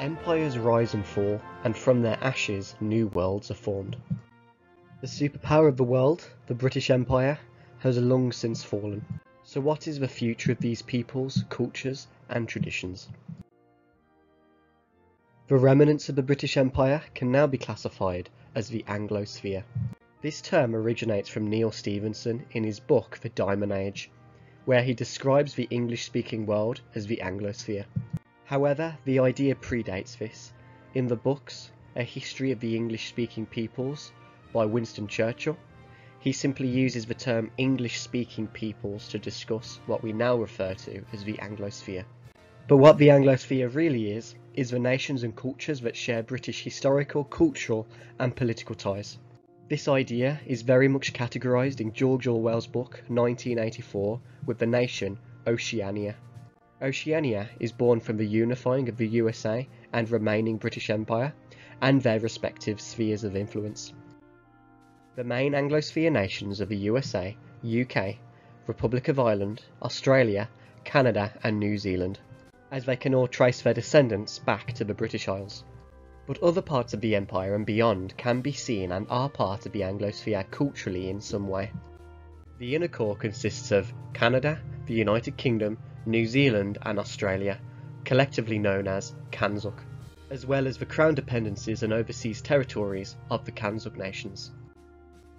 Empires rise and fall, and from their ashes new worlds are formed. The superpower of the world, the British Empire, has long since fallen. So what is the future of these peoples, cultures and traditions? The remnants of the British Empire can now be classified as the Anglosphere. This term originates from Neil Stephenson in his book The Diamond Age, where he describes the English-speaking world as the Anglosphere. However, the idea predates this. In the books A History of the English-Speaking Peoples by Winston Churchill, he simply uses the term English-speaking peoples to discuss what we now refer to as the Anglosphere. But what the Anglosphere really is the nations and cultures that share British historical, cultural and political ties. This idea is very much categorised in George Orwell's book 1984 with the nation Oceania. Oceania is born from the unifying of the USA and remaining British Empire and their respective spheres of influence. The main Anglosphere nations are the USA, UK, Republic of Ireland, Australia, Canada and New Zealand, as they can all trace their descendants back to the British Isles. But other parts of the empire and beyond can be seen and are part of the Anglosphere culturally in some way. The inner core consists of Canada, the United Kingdom, New Zealand and Australia, collectively known as CANZUK, as well as the crown dependencies and overseas territories of the CANZUK nations.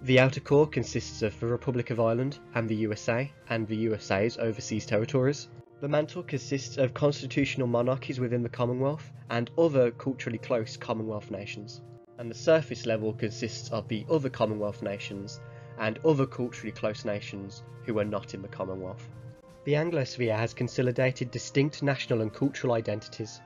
The outer core consists of the Republic of Ireland and the USA and the USA's overseas territories. The mantle consists of constitutional monarchies within the Commonwealth and other culturally close Commonwealth nations. And the surface level consists of the other Commonwealth nations and other culturally close nations who are not in the Commonwealth. The Anglosphere has consolidated distinct national and cultural identities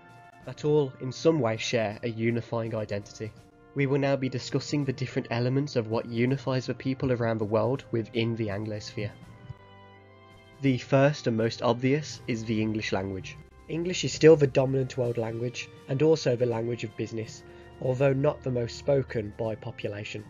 that all in some way share a unifying identity. We will now be discussing the different elements of what unifies the people around the world within the Anglosphere. The first and most obvious is the English language. English is still the dominant world language and also the language of business, although not the most spoken by population.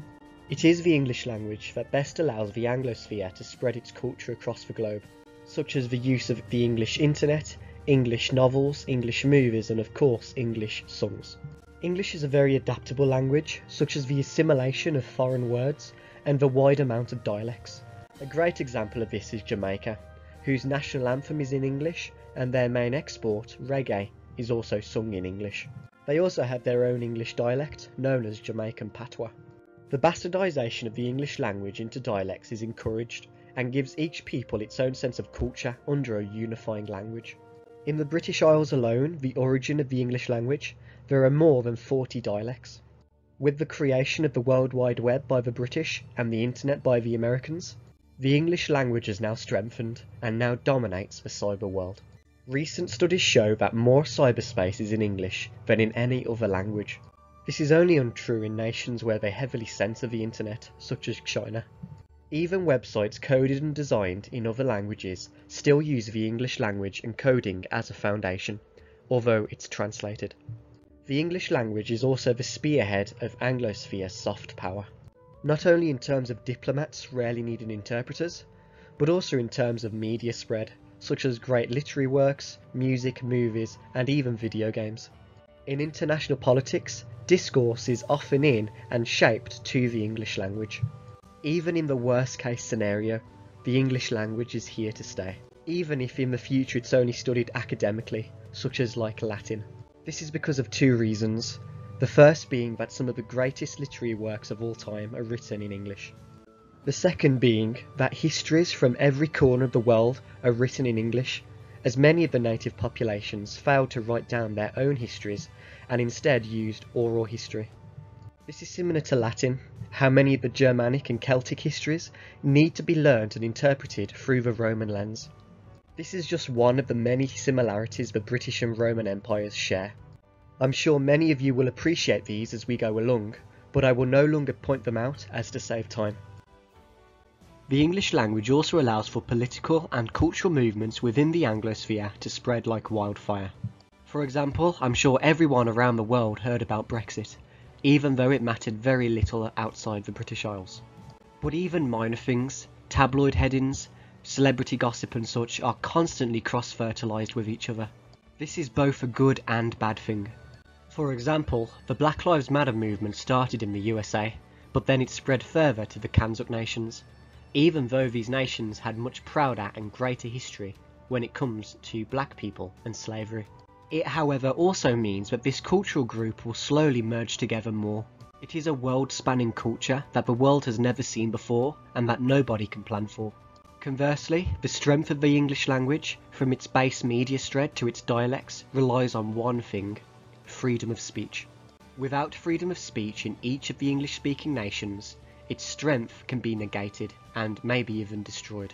It is the English language that best allows the Anglosphere to spread its culture across the globe, such as the use of the English internet, English novels, English movies and of course English songs. English is a very adaptable language, such as the assimilation of foreign words and the wide amount of dialects. A great example of this is Jamaica, whose national anthem is in English and their main export, reggae, is also sung in English. They also have their own English dialect, known as Jamaican patois. The bastardisation of the English language into dialects is encouraged and gives each people its own sense of culture under a unifying language. In the British Isles alone, the origin of the English language, there are more than 40 dialects. With the creation of the World Wide Web by the British and the Internet by the Americans, the English language has now strengthened and now dominates the cyber world. Recent studies show that more cyberspace is in English than in any other language. This is only untrue in nations where they heavily censor the internet, such as China. Even websites coded and designed in other languages still use the English language and coding as a foundation, although it's translated. The English language is also the spearhead of Anglosphere soft power, not only in terms of diplomats rarely needing interpreters, but also in terms of media spread, such as great literary works, music, movies, and even video games. In international politics, discourse is often in and shaped to the English language. Even in the worst case scenario, the English language is here to stay, even if in the future it's only studied academically, such as like Latin. This is because of two reasons. The first being that some of the greatest literary works of all time are written in English. The second being that histories from every corner of the world are written in English, as many of the native populations failed to write down their own histories and instead used oral history. This is similar to Latin, how many of the Germanic and Celtic histories need to be learned and interpreted through the Roman lens. This is just one of the many similarities the British and Roman empires share. I'm sure many of you will appreciate these as we go along, but I will no longer point them out as to save time. The English language also allows for political and cultural movements within the Anglosphere to spread like wildfire. For example, I'm sure everyone around the world heard about Brexit, even though it mattered very little outside the British Isles. But even minor things, tabloid headings, celebrity gossip and such are constantly cross-fertilised with each other. This is both a good and bad thing. For example, the Black Lives Matter movement started in the USA, but then it spread further to the CANZUK nations, even though these nations had much prouder and greater history when it comes to black people and slavery. It however also means that this cultural group will slowly merge together more. It is a world-spanning culture that the world has never seen before and that nobody can plan for. Conversely, the strength of the English language, from its base media spread to its dialects, relies on one thing: freedom of speech. Without freedom of speech in each of the English-speaking nations, its strength can be negated and maybe even destroyed.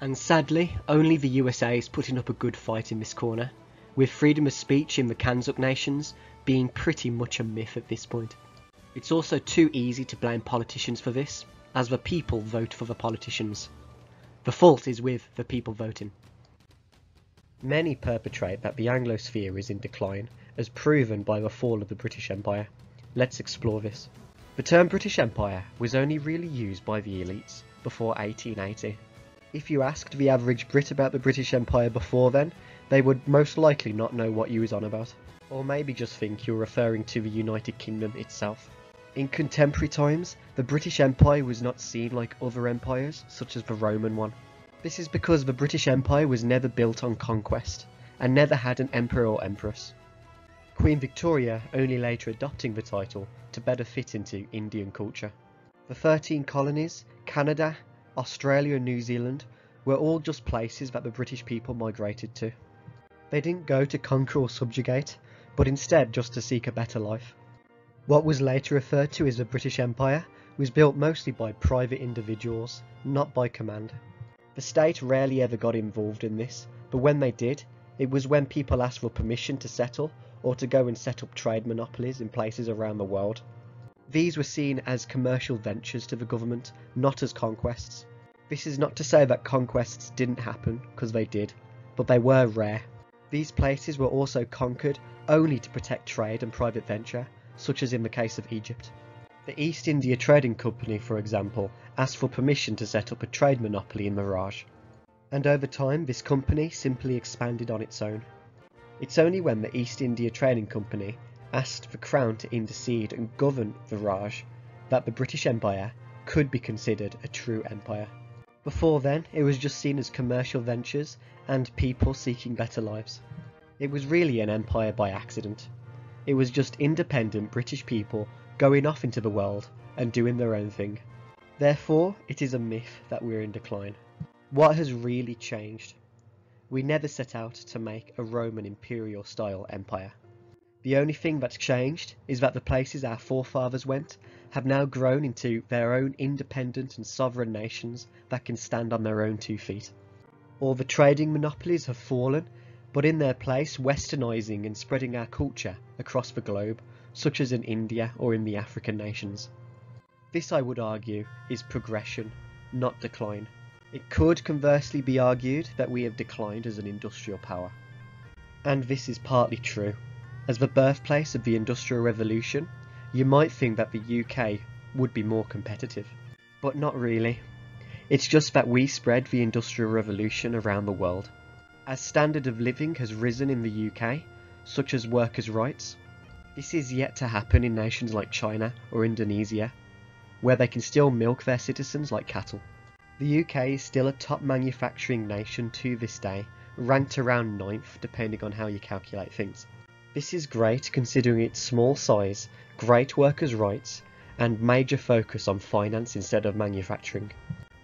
And sadly, only the USA is putting up a good fight in this corner, with freedom of speech in the CANZUK nations being pretty much a myth at this point. It's also too easy to blame politicians for this, as the people vote for the politicians. The fault is with the people voting. Many perpetrate that the Anglosphere is in decline, as proven by the fall of the British Empire. Let's explore this. The term British Empire was only really used by the elites before 1880. If you asked the average Brit about the British Empire before then, they would most likely not know what you was on about, or maybe just think you're referring to the United Kingdom itself. In contemporary times, the British Empire was not seen like other empires, such as the Roman one. This is because the British Empire was never built on conquest, and never had an emperor or empress. Queen Victoria only later adopting the title to better fit into Indian culture. The 13 colonies, Canada, Australia and New Zealand were all just places that the British people migrated to. They didn't go to conquer or subjugate, but instead just to seek a better life. What was later referred to as the British Empire was built mostly by private individuals, not by command. The state rarely ever got involved in this, but when they did, it was when people asked for permission to settle or to go and set up trade monopolies in places around the world. These were seen as commercial ventures to the government, not as conquests. This is not to say that conquests didn't happen, because they did, but they were rare. These places were also conquered only to protect trade and private venture, such as in the case of Egypt. The East India Trading Company, for example, asked for permission to set up a trade monopoly in Mirage. And over time, this company simply expanded on its own. It's only when the East India Trading Company asked the Crown to intercede and govern the Raj that the British Empire could be considered a true empire. Before then, it was just seen as commercial ventures and people seeking better lives. It was really an empire by accident. It was just independent British people going off into the world and doing their own thing. Therefore, it is a myth that we're in decline. What has really changed? We never set out to make a Roman imperial style empire. The only thing that's changed is that the places our forefathers went have now grown into their own independent and sovereign nations that can stand on their own 2 feet. All the trading monopolies have fallen, but in their place westernising and spreading our culture across the globe, such as in India or in the African nations. This, I would argue, is progression, not decline. It could conversely be argued that we have declined as an industrial power. And this is partly true. As the birthplace of the Industrial Revolution, you might think that the UK would be more competitive. But not really. It's just that we spread the Industrial Revolution around the world. As standard of living has risen in the UK, such as workers' rights, this is yet to happen in nations like China or Indonesia, where they can still milk their citizens like cattle. The UK is still a top manufacturing nation to this day, ranked around 9th depending on how you calculate things. This is great considering its small size, great workers' rights, and major focus on finance instead of manufacturing.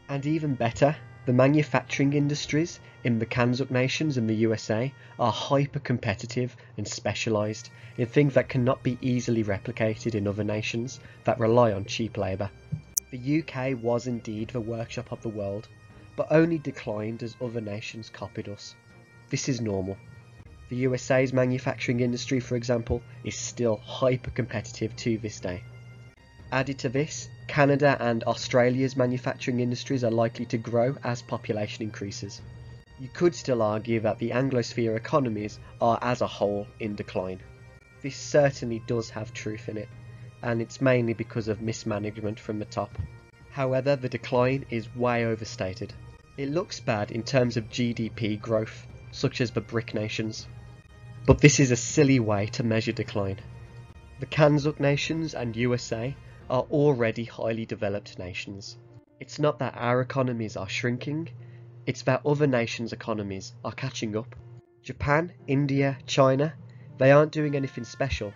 And even better, the manufacturing industries in the CANZUK nations and the USA are hyper-competitive and specialised in things that cannot be easily replicated in other nations that rely on cheap labour. The UK was indeed the workshop of the world, but only declined as other nations copied us. This is normal. The USA's manufacturing industry, for example, is still hyper-competitive to this day. Added to this, Canada and Australia's manufacturing industries are likely to grow as population increases. You could still argue that the Anglosphere economies are as a whole in decline. This certainly does have truth in it, and it's mainly because of mismanagement from the top. However, the decline is way overstated. It looks bad in terms of GDP growth, such as the BRIC nations. But this is a silly way to measure decline. The CANZUK nations and USA are already highly developed nations. It's not that our economies are shrinking, it's that other nations' economies are catching up. Japan, India, China, they aren't doing anything special.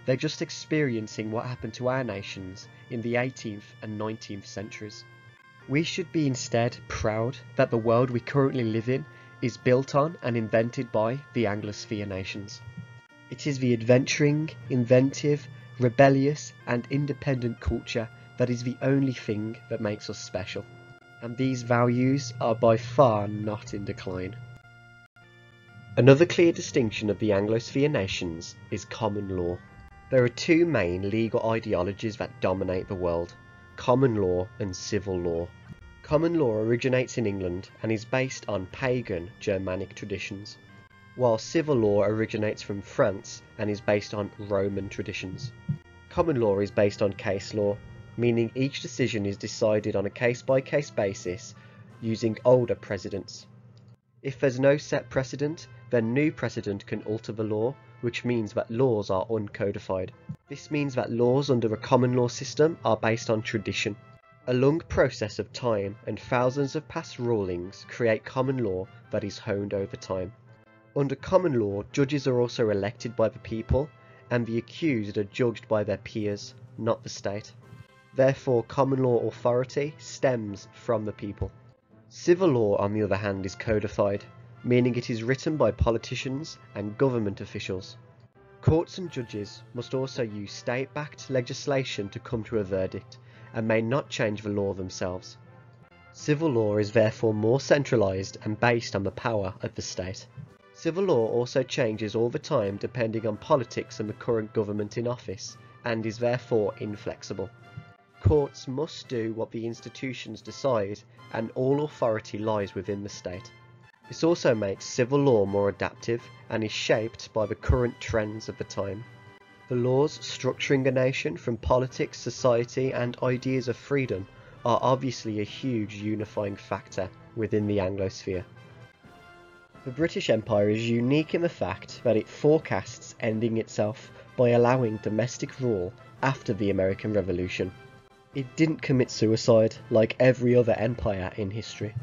They're just experiencing what happened to our nations in the 18th and 19th centuries. We should be instead proud that the world we currently live in is built on and invented by the Anglosphere nations. It is the adventuring, inventive, rebellious and independent culture that is the only thing that makes us special. And these values are by far not in decline. Another clear distinction of the Anglosphere nations is common law. There are two main legal ideologies that dominate the world: common law and civil law. Common law originates in England and is based on pagan Germanic traditions, while civil law originates from France and is based on Roman traditions. Common law is based on case law, meaning each decision is decided on a case-by-case basis using older precedents. If there's no set precedent, then new precedent can alter the law, which means that laws are uncodified. This means that laws under a common law system are based on tradition. A long process of time and thousands of past rulings create common law that is honed over time. Under common law, judges are also elected by the people, and the accused are judged by their peers, not the state. Therefore, common law authority stems from the people. Civil law, on the other hand, is codified, meaning it is written by politicians and government officials. Courts and judges must also use state-backed legislation to come to a verdict, and may not change the law themselves. Civil law is therefore more centralised and based on the power of the state. Civil law also changes all the time depending on politics and the current government in office, and is therefore inflexible. Courts must do what the institutions decide, and all authority lies within the state. This also makes civil law more adaptive and is shaped by the current trends of the time. The laws structuring a nation from politics, society and ideas of freedom are obviously a huge unifying factor within the Anglosphere. The British Empire is unique in the fact that it forecasts ending itself by allowing domestic rule after the American Revolution. It didn't commit suicide like every other empire in history.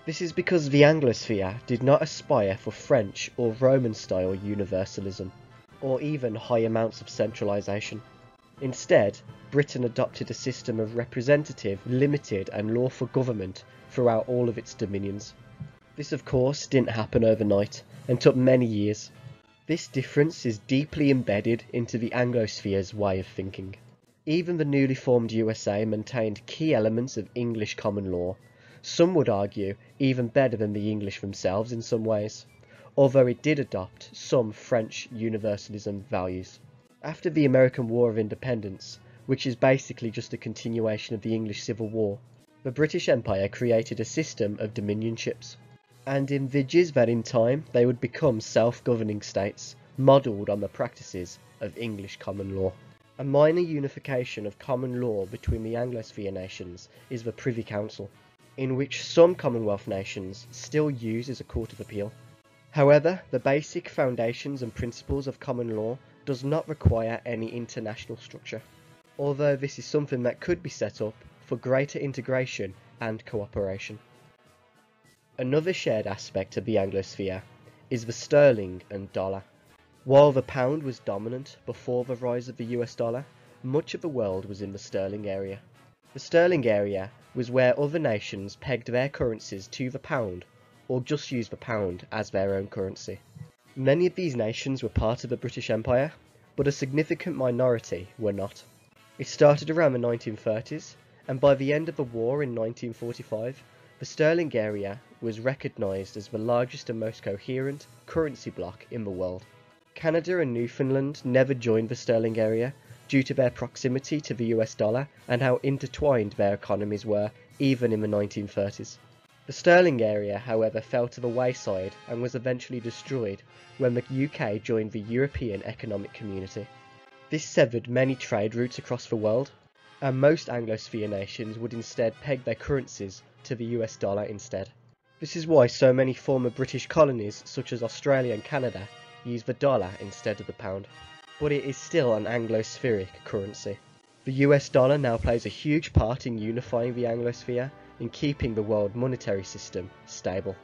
This is because the Anglosphere did not aspire for French or Roman-style universalism, or even high amounts of centralisation. Instead, Britain adopted a system of representative, limited and lawful government throughout all of its dominions. This of course didn't happen overnight, and took many years. This difference is deeply embedded into the Anglosphere's way of thinking. Even the newly formed USA maintained key elements of English common law, some would argue even better than the English themselves in some ways, although it did adopt some French universalism values. After the American War of Independence, which is basically just a continuation of the English Civil War, the British Empire created a system of dominionships, and envisaged that in time they would become self-governing states, modelled on the practices of English common law. A minor unification of common law between the Anglosphere nations is the Privy Council, in which some Commonwealth nations still use as a court of appeal. However, the basic foundations and principles of common law does not require any international structure, although this is something that could be set up for greater integration and cooperation. Another shared aspect of the Anglosphere is the sterling and dollar. While the pound was dominant before the rise of the US dollar, much of the world was in the sterling area. The sterling area was where other nations pegged their currencies to the pound, or just used the pound as their own currency. Many of these nations were part of the British Empire, but a significant minority were not. It started around the 1930s, and by the end of the war in 1945, the sterling area was recognised as the largest and most coherent currency bloc in the world. Canada and Newfoundland never joined the sterling area due to their proximity to the US dollar and how intertwined their economies were even in the 1930s. The sterling area, however, fell to the wayside and was eventually destroyed when the UK joined the European Economic Community. This severed many trade routes across the world, and most Anglosphere nations would instead peg their currencies to the US dollar instead. This is why so many former British colonies, such as Australia and Canada, use the dollar instead of the pound. but it is still an Anglo-spheric currency. The US dollar now plays a huge part in unifying the Anglosphere and keeping the world monetary system stable.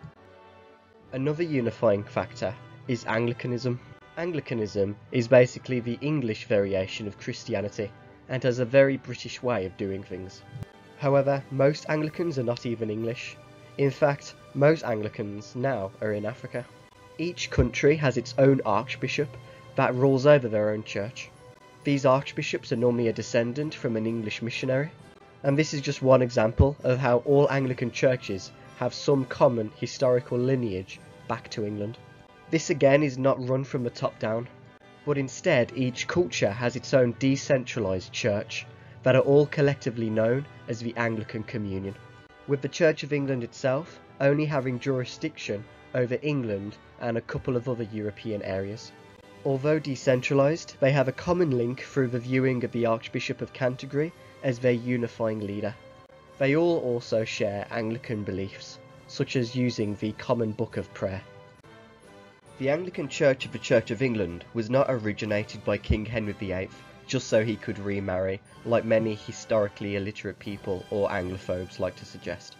Another unifying factor is Anglicanism. Anglicanism is basically the English variation of Christianity and has a very British way of doing things. However, most Anglicans are not even English. In fact, most Anglicans now are in Africa. Each country has its own archbishop that rules over their own church. These archbishops are normally a descendant from an English missionary, and this is just one example of how all Anglican churches have some common historical lineage back to England. This again is not run from the top down, but instead each culture has its own decentralised church that are all collectively known as the Anglican Communion, with the Church of England itself only having jurisdiction over England and a couple of other European areas. Although decentralised, they have a common link through the viewing of the Archbishop of Canterbury as their unifying leader. They all also share Anglican beliefs, such as using the Common Book of Prayer. The Anglican Church of the Church of England was not originated by King Henry VIII just so he could remarry, like many historically illiterate people or Anglophobes like to suggest.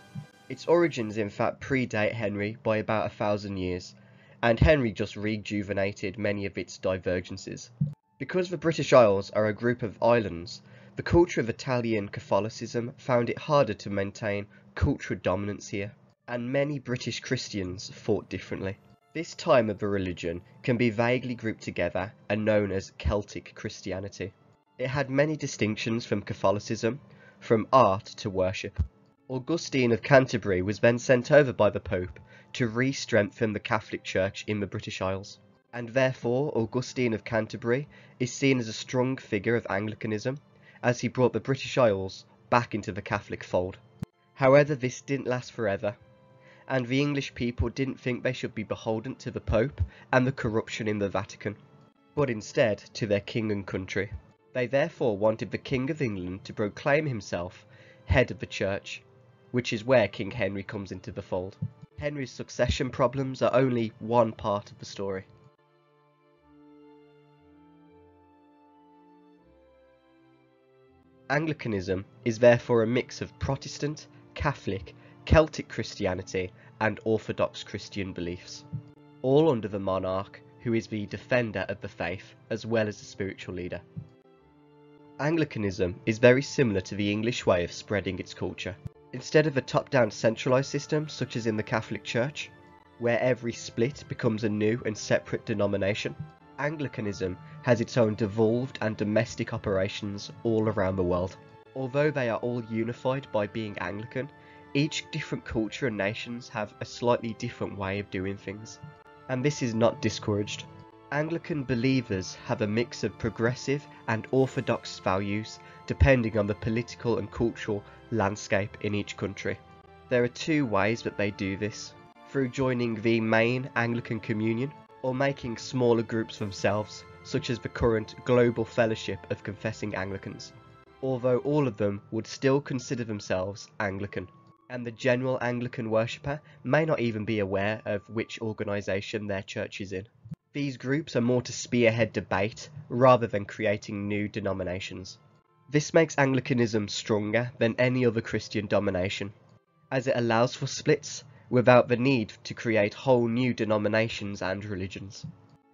Its origins in fact predate Henry by about 1,000 years, and Henry just rejuvenated many of its divergences. Because the British Isles are a group of islands, the culture of Italian Catholicism found it harder to maintain cultural dominance here, and many British Christians thought differently. This time of the religion can be vaguely grouped together and known as Celtic Christianity. It had many distinctions from Catholicism, from art to worship. Augustine of Canterbury was then sent over by the Pope to re-strengthen the Catholic Church in the British Isles, and therefore Augustine of Canterbury is seen as a strong figure of Anglicanism, as he brought the British Isles back into the Catholic fold. However, this didn't last forever, and the English people didn't think they should be beholden to the Pope and the corruption in the Vatican, but instead to their king and country. They therefore wanted the King of England to proclaim himself head of the church, which is where King Henry comes into the fold. Henry's succession problems are only one part of the story. Anglicanism is therefore a mix of Protestant, Catholic, Celtic Christianity and Orthodox Christian beliefs, all under the monarch who is the defender of the faith as well as the spiritual leader. Anglicanism is very similar to the English way of spreading its culture. Instead of a top-down centralised system such as in the Catholic Church, where every split becomes a new and separate denomination, Anglicanism has its own devolved and domestic operations all around the world. Although they are all unified by being Anglican, each different culture and nations have a slightly different way of doing things, and this is not discouraged. Anglican believers have a mix of progressive and orthodox values depending on the political and cultural landscape in each country. There are two ways that they do this: through joining the main Anglican Communion, or making smaller groups themselves, such as the current Global Fellowship of Confessing Anglicans, although all of them would still consider themselves Anglican, and the general Anglican worshipper may not even be aware of which organisation their church is in. These groups are more to spearhead debate rather than creating new denominations. This makes Anglicanism stronger than any other Christian domination, as it allows for splits without the need to create whole new denominations and religions.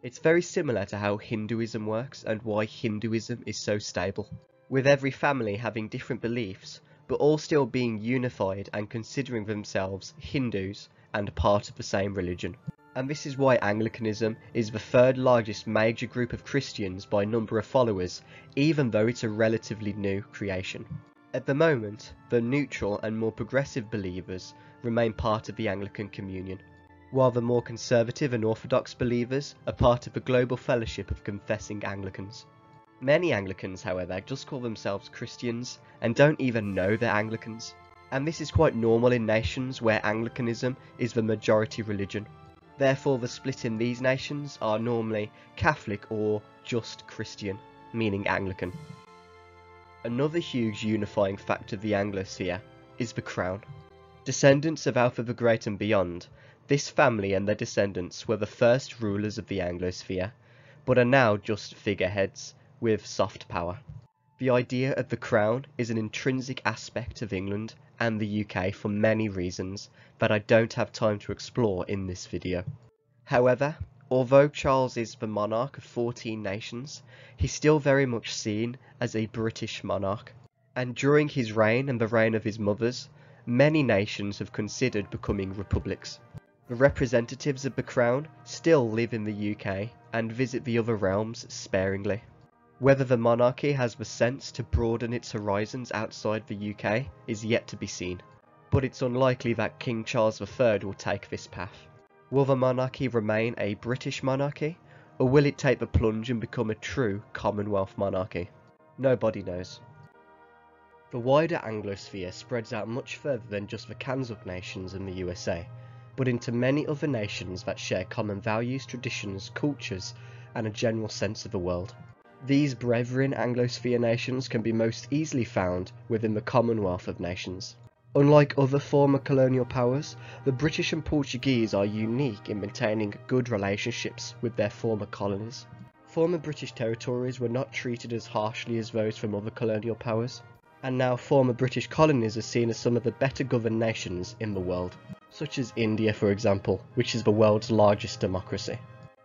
It's very similar to how Hinduism works and why Hinduism is so stable, with every family having different beliefs but all still being unified and considering themselves Hindus and part of the same religion. And this is why Anglicanism is the third largest major group of Christians by number of followers, even though it's a relatively new creation. At the moment, the neutral and more progressive believers remain part of the Anglican Communion, while the more conservative and orthodox believers are part of the Global Fellowship of Confessing Anglicans. Many Anglicans, however, just call themselves Christians and don't even know they're Anglicans, and this is quite normal in nations where Anglicanism is the majority religion. Therefore, the split in these nations are normally Catholic or just Christian, meaning Anglican. Another huge unifying factor of the Anglosphere is the crown. Descendants of Alfred the Great and beyond, this family and their descendants were the first rulers of the Anglosphere, but are now just figureheads with soft power. The idea of the crown is an intrinsic aspect of England and the UK for many reasons that I don't have time to explore in this video. However, although Charles is the monarch of 14 nations, he's still very much seen as a British monarch, and during his reign and the reign of his mothers, many nations have considered becoming republics. The representatives of the crown still live in the UK and visit the other realms sparingly. Whether the monarchy has the sense to broaden its horizons outside the UK is yet to be seen, but it's unlikely that King Charles III will take this path. Will the monarchy remain a British monarchy, or will it take the plunge and become a true Commonwealth monarchy? Nobody knows. The wider Anglosphere spreads out much further than just the CANZUK nations in the USA, but into many other nations that share common values, traditions, cultures, and a general sense of the world. These brethren Anglosphere nations can be most easily found within the Commonwealth of Nations. Unlike other former colonial powers, the British and Portuguese are unique in maintaining good relationships with their former colonies. Former British territories were not treated as harshly as those from other colonial powers, and now former British colonies are seen as some of the better governed nations in the world, such as India for example, which is the world's largest democracy.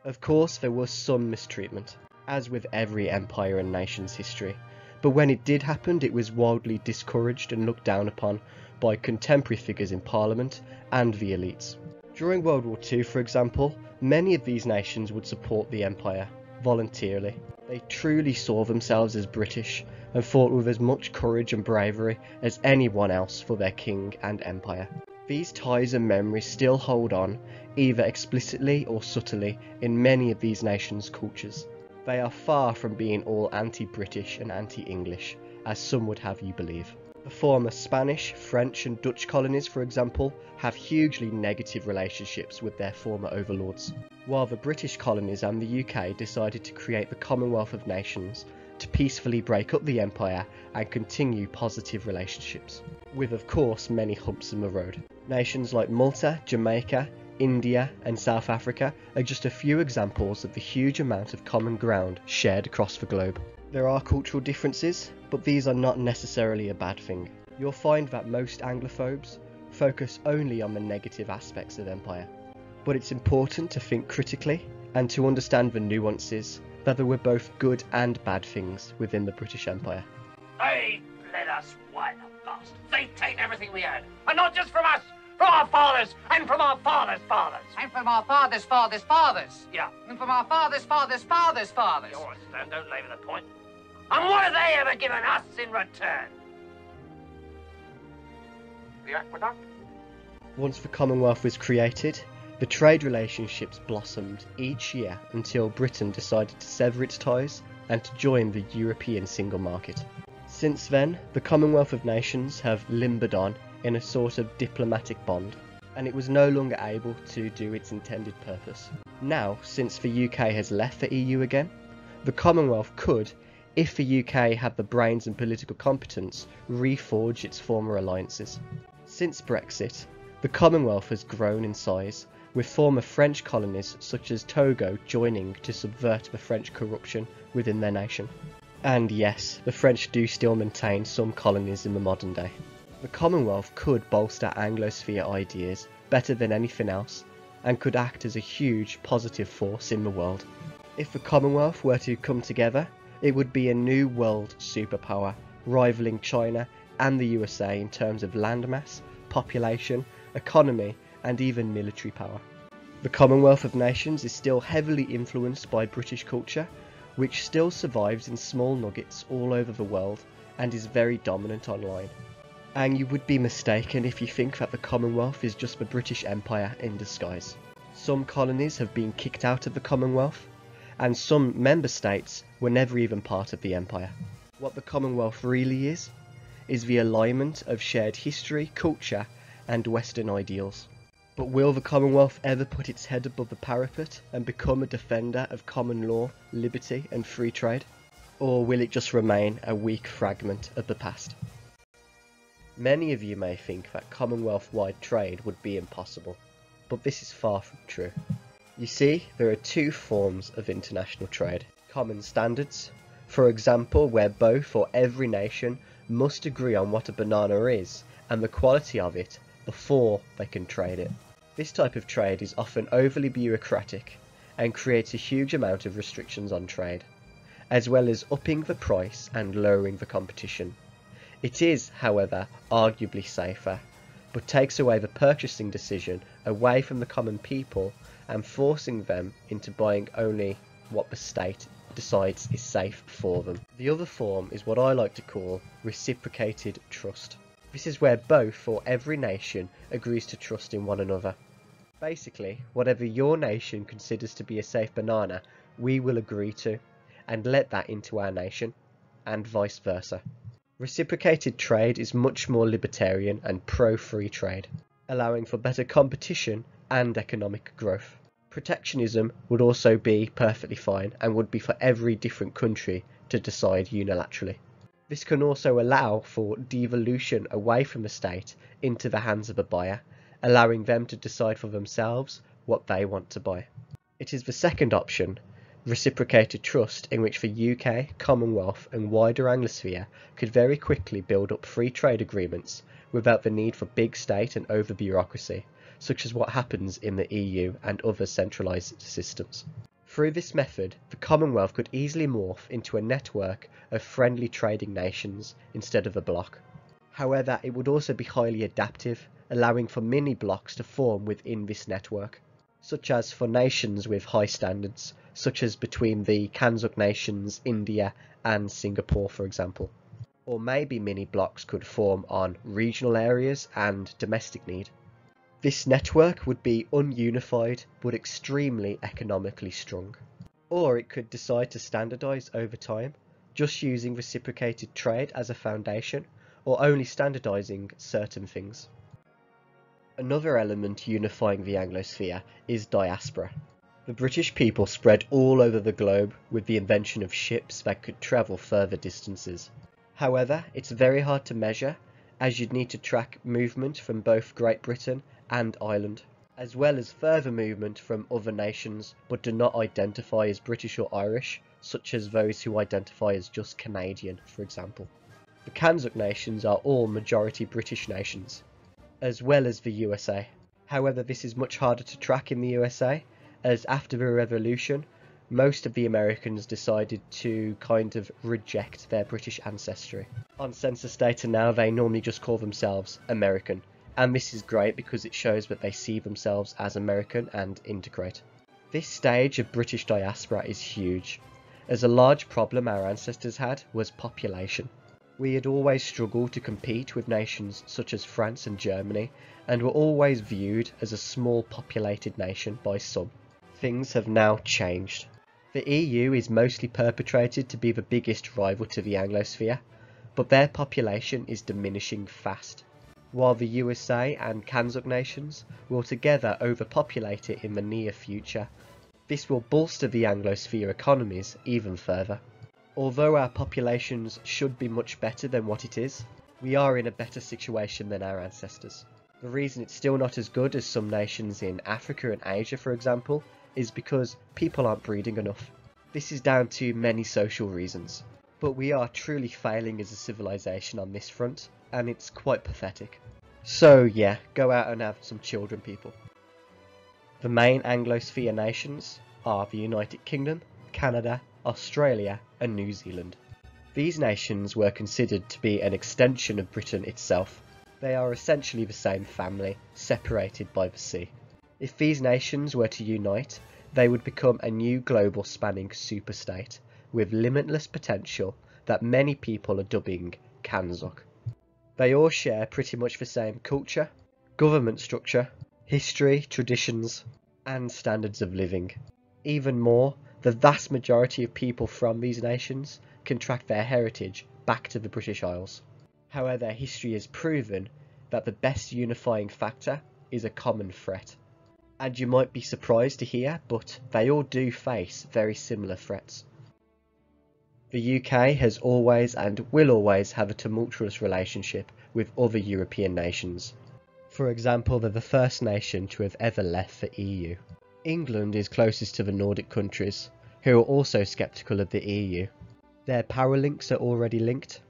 Of course there was some mistreatment, as with every empire and nation's history, but when it did happen it was widely discouraged and looked down upon by contemporary figures in Parliament and the elites. During World War II, for example, many of these nations would support the empire voluntarily. They truly saw themselves as British and fought with as much courage and bravery as anyone else for their king and empire. These ties and memories still hold on, either explicitly or subtly, in many of these nations' cultures. They are far from being all anti-British and anti-English, as some would have you believe. The former Spanish, French and Dutch colonies, for example, have hugely negative relationships with their former overlords, while the British colonies and the UK decided to create the Commonwealth of Nations to peacefully break up the empire and continue positive relationships, with of course many humps in the road. Nations like Malta, Jamaica, India and South Africa are just a few examples of the huge amount of common ground shared across the globe. There are cultural differences, but these are not necessarily a bad thing. You'll find that most Anglophobes focus only on the negative aspects of empire. But it's important to think critically and to understand the nuances, that there were both good and bad things within the British Empire. They led us white bastards. They've taken everything we had, and not just from us, from our fathers, and from our fathers' fathers. And from our fathers' fathers' fathers. Yeah. And from our fathers' fathers' fathers' fathers. You understand, don't labour the point. And what have they ever given us in return? The aqueduct? Once the Commonwealth was created, the trade relationships blossomed each year until Britain decided to sever its ties and to join the European single market. Since then, the Commonwealth of Nations have limbered on in a sort of diplomatic bond, and it was no longer able to do its intended purpose. Now, since the UK has left the EU again, the Commonwealth could, if the UK had the brains and political competence, reforge its former alliances. Since Brexit, the Commonwealth has grown in size, with former French colonies such as Togo joining to subvert the French corruption within their nation. And yes, the French do still maintain some colonies in the modern day. The Commonwealth could bolster Anglosphere ideas better than anything else, and could act as a huge positive force in the world. If the Commonwealth were to come together, it would be a new world superpower, rivaling China and the USA in terms of landmass, population, economy, and even military power. The Commonwealth of Nations is still heavily influenced by British culture, which still survives in small nuggets all over the world and is very dominant online. And you would be mistaken if you think that the Commonwealth is just the British Empire in disguise. Some colonies have been kicked out of the Commonwealth, and some member states were never even part of the Empire. What the Commonwealth really is the alignment of shared history, culture, and Western ideals. But will the Commonwealth ever put its head above the parapet and become a defender of common law, liberty, and free trade? Or will it just remain a weak fragment of the past? Many of you may think that Commonwealth-wide trade would be impossible, but this is far from true. You see, there are two forms of international trade. Common standards, for example, where both or every nation must agree on what a banana is and the quality of it before they can trade it. This type of trade is often overly bureaucratic and creates a huge amount of restrictions on trade, as well as upping the price and lowering the competition. It is, however, arguably safer, but takes away the purchasing decision away from the common people and forcing them into buying only what the state decides is safe for them. The other form is what I like to call reciprocated trust. This is where both or every nation agrees to trust in one another. Basically, whatever your nation considers to be a safe banana, we will agree to, and let that into our nation, and vice versa. Reciprocated trade is much more libertarian and pro-free trade, allowing for better competition and economic growth. Protectionism would also be perfectly fine and would be for every different country to decide unilaterally. This can also allow for devolution away from the state into the hands of a buyer, allowing them to decide for themselves what they want to buy. It is the second option, reciprocated trust, in which the UK, Commonwealth and wider Anglosphere could very quickly build up free trade agreements without the need for big state and over-bureaucracy, such as what happens in the EU and other centralised systems. Through this method, the Commonwealth could easily morph into a network of friendly trading nations instead of a bloc. However, it would also be highly adaptive, allowing for mini blocs to form within this network, such as for nations with high standards, such as between the CANZUK nations, India and Singapore, for example. Or maybe mini blocs could form on regional areas and domestic need. This network would be ununified but extremely economically strong. Or it could decide to standardise over time, just using reciprocated trade as a foundation, or only standardising certain things. Another element unifying the Anglosphere is diaspora. The British people spread all over the globe with the invention of ships that could travel further distances. However, it's very hard to measure, as you'd need to track movement from both Great Britain and Ireland, as well as further movement from other nations but do not identify as British or Irish, such as those who identify as just Canadian, for example. The CANZUK nations are all majority British nations, as well as the USA. However, this is much harder to track in the USA, as after the revolution, most of the Americans decided to kind of reject their British ancestry. On census data now, they normally just call themselves American, and this is great because it shows that they see themselves as American and integrate. This stage of British diaspora is huge, as a large problem our ancestors had was population. We had always struggled to compete with nations such as France and Germany, and were always viewed as a small populated nation by some. Things have now changed. The EU is mostly perpetrated to be the biggest rival to the Anglosphere, but their population is diminishing fast, while the USA and CANZUK nations will together overpopulate it in the near future. This will bolster the Anglosphere economies even further. Although our populations should be much better than what it is, we are in a better situation than our ancestors. The reason it's still not as good as some nations in Africa and Asia, for example, is because people aren't breeding enough. This is down to many social reasons, but we are truly failing as a civilization on this front, and it's quite pathetic. So yeah, go out and have some children, people. The main Anglosphere nations are the United Kingdom, Canada, Australia and New Zealand. These nations were considered to be an extension of Britain itself. They are essentially the same family, separated by the sea. If these nations were to unite, they would become a new global spanning superstate, with limitless potential that many people are dubbing CANZUK. They all share pretty much the same culture, government structure, history, traditions, and standards of living. Even more, the vast majority of people from these nations can track their heritage back to the British Isles. However, history has proven that the best unifying factor is a common threat. And you might be surprised to hear, but they all do face very similar threats. The UK has always and will always have a tumultuous relationship with other European nations. For example, they're the first nation to have ever left the EU. England is closest to the Nordic countries, who are also sceptical of the EU. Their power links are already linked.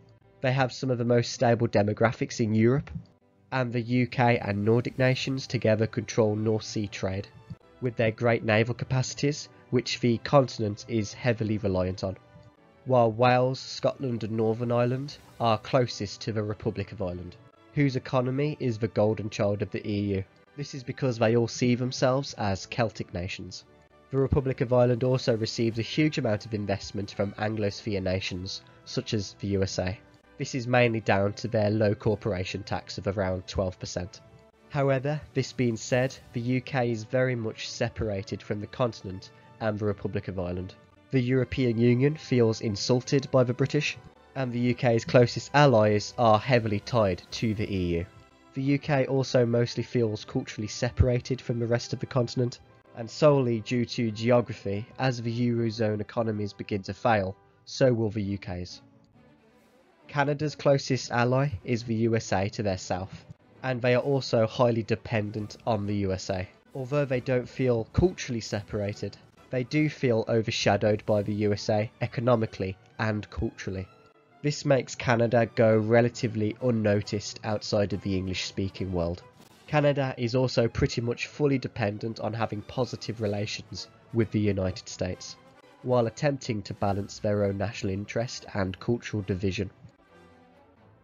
They have some of the most stable demographics in Europe, and the UK and Nordic nations together control North Sea trade, with their great naval capacities, which the continent is heavily reliant on, while Wales, Scotland and Northern Ireland are closest to the Republic of Ireland, whose economy is the golden child of the EU. This is because they all see themselves as Celtic nations. The Republic of Ireland also receives a huge amount of investment from Anglosphere nations, such as the USA. This is mainly down to their low corporation tax of around 12%. However, this being said, the UK is very much separated from the continent and the Republic of Ireland. The European Union feels insulted by the British, and the UK's closest allies are heavily tied to the EU. The UK also mostly feels culturally separated from the rest of the continent, and solely due to geography, as the Eurozone economies begin to fail, so will the UK's. Canada's closest ally is the USA to their south, and they are also highly dependent on the USA. Although they don't feel culturally separated, they do feel overshadowed by the USA economically and culturally. This makes Canada go relatively unnoticed outside of the English-speaking world. Canada is also pretty much fully dependent on having positive relations with the United States, while attempting to balance their own national interest and cultural division.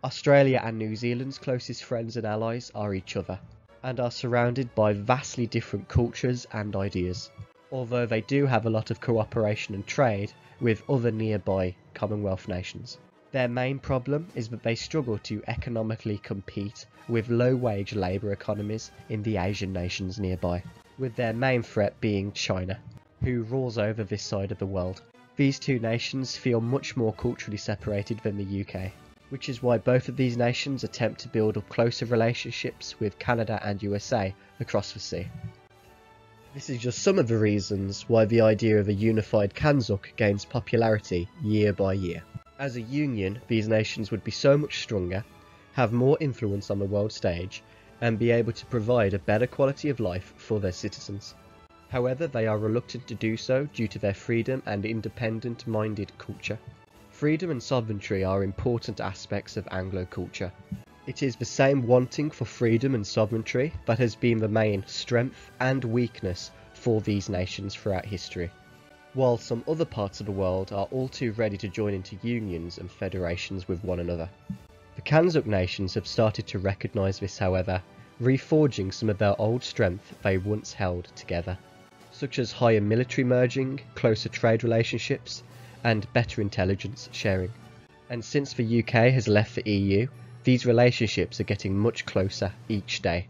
Australia and New Zealand's closest friends and allies are each other, and are surrounded by vastly different cultures and ideas, although they do have a lot of cooperation and trade with other nearby Commonwealth nations. Their main problem is that they struggle to economically compete with low-wage labour economies in the Asian nations nearby, with their main threat being China, who rules over this side of the world. These two nations feel much more culturally separated than the UK, which is why both of these nations attempt to build up closer relationships with Canada and USA across the sea. This is just some of the reasons why the idea of a unified CANZUK gains popularity year by year. As a union, these nations would be so much stronger, have more influence on the world stage, and be able to provide a better quality of life for their citizens. However, they are reluctant to do so due to their freedom and independent-minded culture. Freedom and sovereignty are important aspects of Anglo culture. It is the same wanting for freedom and sovereignty that has been the main strength and weakness for these nations throughout history, while some other parts of the world are all too ready to join into unions and federations with one another. The CANZUK nations have started to recognise this, however, reforging some of their old strength they once held together, such as higher military merging, closer trade relationships, and better intelligence sharing. And since the UK has left the EU, these relationships are getting much closer each day.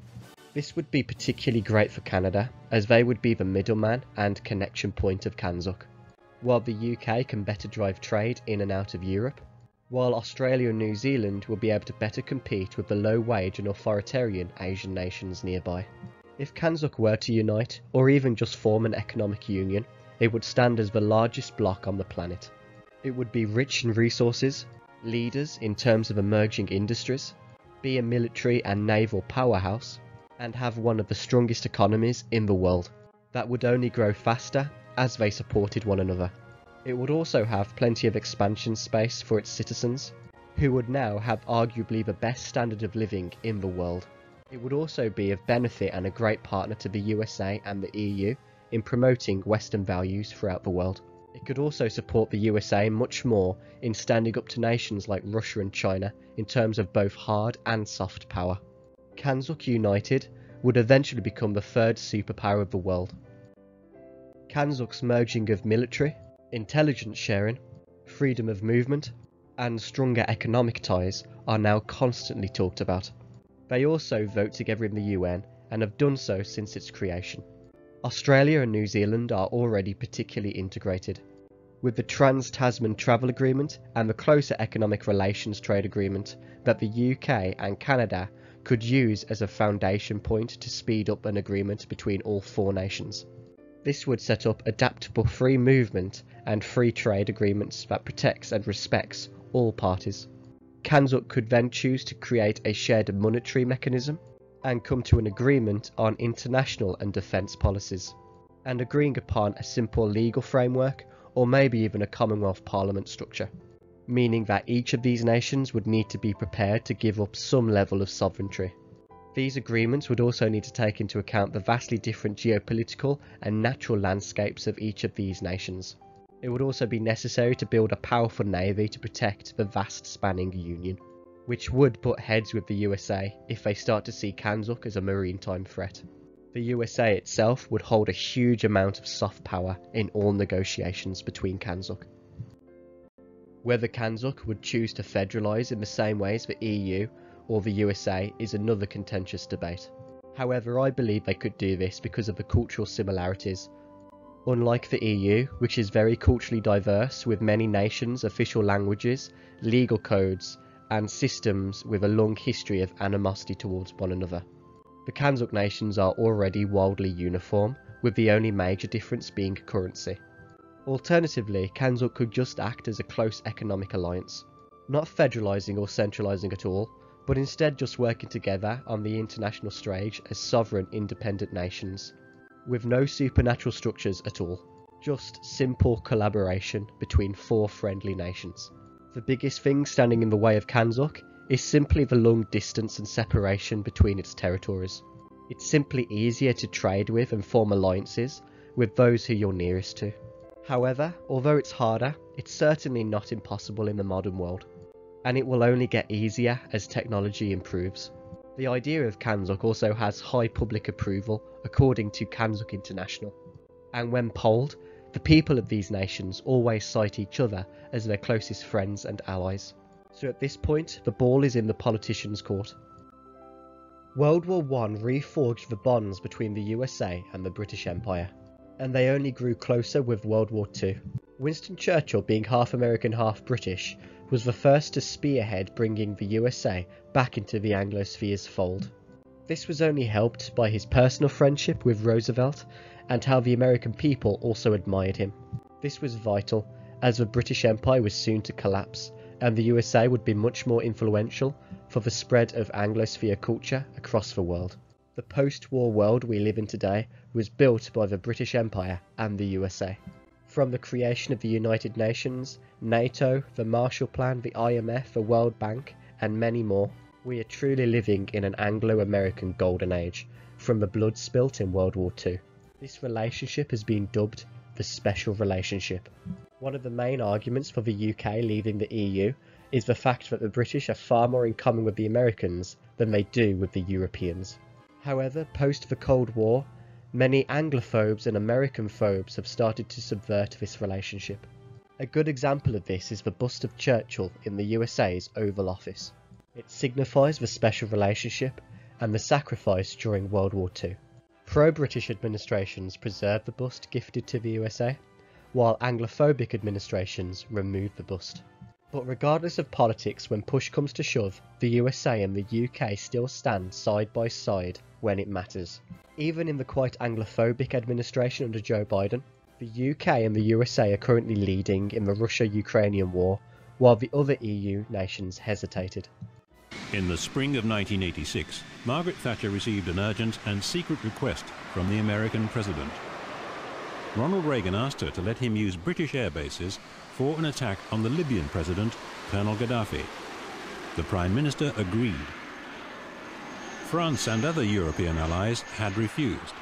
This would be particularly great for Canada, as they would be the middleman and connection point of CANZUK, while the UK can better drive trade in and out of Europe, while Australia and New Zealand will be able to better compete with the low-wage and authoritarian Asian nations nearby. If CANZUK were to unite, or even just form an economic union, it would stand as the largest bloc on the planet. It would be rich in resources, leaders in terms of emerging industries, be a military and naval powerhouse, and have one of the strongest economies in the world, that would only grow faster as they supported one another. It would also have plenty of expansion space for its citizens, who would now have arguably the best standard of living in the world. It would also be of benefit and a great partner to the USA and the EU in promoting Western values throughout the world. It could also support the USA much more in standing up to nations like Russia and China in terms of both hard and soft power. CANZUK united would eventually become the third superpower of the world. CANZUK's merging of military, intelligence sharing, freedom of movement, and stronger economic ties are now constantly talked about. They also vote together in the UN and have done so since its creation. Australia and New Zealand are already particularly integrated, with the Trans-Tasman Travel Agreement and the closer economic relations trade agreement that the UK and Canada could use as a foundation point to speed up an agreement between all four nations. This would set up adaptable free movement and free trade agreements that protects and respects all parties. CANZUK could then choose to create a shared monetary mechanism and come to an agreement on international and defence policies. and agreeing upon a simple legal framework, or maybe even a Commonwealth Parliament structure, meaning that each of these nations would need to be prepared to give up some level of sovereignty. These agreements would also need to take into account the vastly different geopolitical and natural landscapes of each of these nations. It would also be necessary to build a powerful navy to protect the vast spanning union, which would butt heads with the USA if they start to see CANZUK as a maritime threat. The USA itself would hold a huge amount of soft power in all negotiations between CANZUK. Whether CANZUK would choose to federalise in the same way as the EU or the USA is another contentious debate. However, I believe they could do this because of the cultural similarities. Unlike the EU, which is very culturally diverse with many nations, official languages, legal codes, and systems with a long history of animosity towards one another. The CANZUK nations are already wildly uniform, with the only major difference being currency. Alternatively, CANZUK could just act as a close economic alliance, not federalising or centralising at all, but instead just working together on the international stage as sovereign independent nations, with no supernatural structures at all, just simple collaboration between four friendly nations. The biggest thing standing in the way of CANZUK is simply the long distance and separation between its territories. It's simply easier to trade with and form alliances with those who you're nearest to. However, although it's harder, it's certainly not impossible in the modern world, and it will only get easier as technology improves. The idea of CANZUK also has high public approval according to CANZUK International, and when polled, the people of these nations always cite each other as their closest friends and allies. So at this point, the ball is in the politicians' court. World War I reforged the bonds between the USA and the British Empire, and they only grew closer with World War II. Winston Churchill, being half American, half British, was the first to spearhead bringing the USA back into the Anglospheres fold. This was only helped by his personal friendship with Roosevelt and how the American people also admired him. This was vital, as the British Empire was soon to collapse, and the USA would be much more influential for the spread of Anglosphere culture across the world. The post-war world we live in today was built by the British Empire and the USA. From the creation of the United Nations, NATO, the Marshall Plan, the IMF, the World Bank, and many more, we are truly living in an Anglo-American golden age, from the blood spilt in World War II. This relationship has been dubbed the special relationship. One of the main arguments for the UK leaving the EU is the fact that the British have far more in common with the Americans than they do with the Europeans. However, post the Cold War, many Anglophobes and American-phobes have started to subvert this relationship. A good example of this is the bust of Churchill in the USA's Oval Office. It signifies the special relationship and the sacrifice during World War II. Pro-British administrations preserved the bust gifted to the USA, while Anglophobic administrations removed the bust. But regardless of politics, when push comes to shove, the USA and the UK still stand side by side when it matters. Even in the quite Anglophobic administration under Joe Biden, the UK and the USA are currently leading in the Russia-Ukrainian war, while the other EU nations hesitated. In the spring of 1986, Margaret Thatcher received an urgent and secret request from the American president. Ronald Reagan asked her to let him use British air bases for an attack on the Libyan president, Colonel Gaddafi. The Prime Minister agreed. France and other European allies had refused.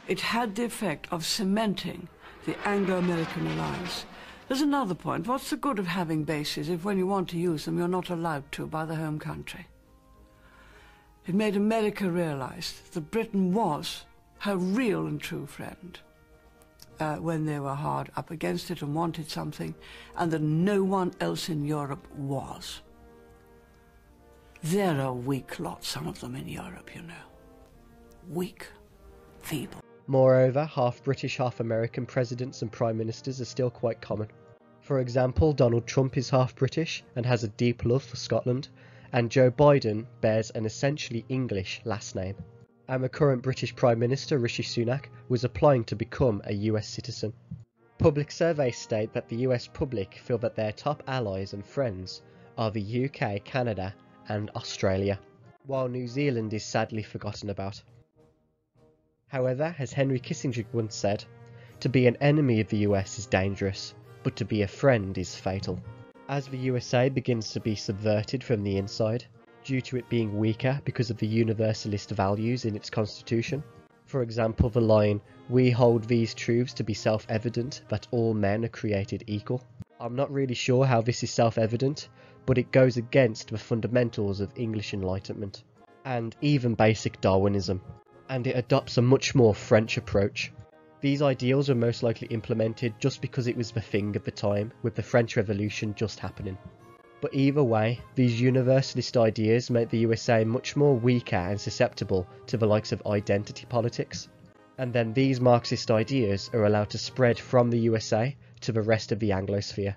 It had the effect of cementing the Anglo-American alliance. There's another point. What's the good of having bases if when you want to use them you're not allowed to by the home country? It made America realize that Britain was her real and true friend when they were hard up against it and wanted something, and that no one else in Europe was. They're a weak lot, some of them in Europe, you know. Weak, feeble. Moreover, half British, half American presidents and prime ministers are still quite common. For example, Donald Trump is half British and has a deep love for Scotland, and Joe Biden bears an essentially English last name. And the current British Prime Minister, Rishi Sunak, was applying to become a US citizen. Public surveys state that the US public feel that their top allies and friends are the UK, Canada and Australia. while New Zealand is sadly forgotten about. However, as Henry Kissinger once said, to be an enemy of the US is dangerous, but to be a friend is fatal. As the USA begins to be subverted from the inside, due to it being weaker because of the universalist values in its constitution, for example the line, "We hold these truths to be self-evident that all men are created equal." I'm not really sure how this is self-evident, but it goes against the fundamentals of English Enlightenment, and even basic Darwinism, and it adopts a much more French approach. These ideals were most likely implemented just because it was the thing at the time, with the French Revolution just happening. But either way, these universalist ideas make the USA much more weaker and susceptible to the likes of identity politics. And then these Marxist ideas are allowed to spread from the USA to the rest of the Anglosphere.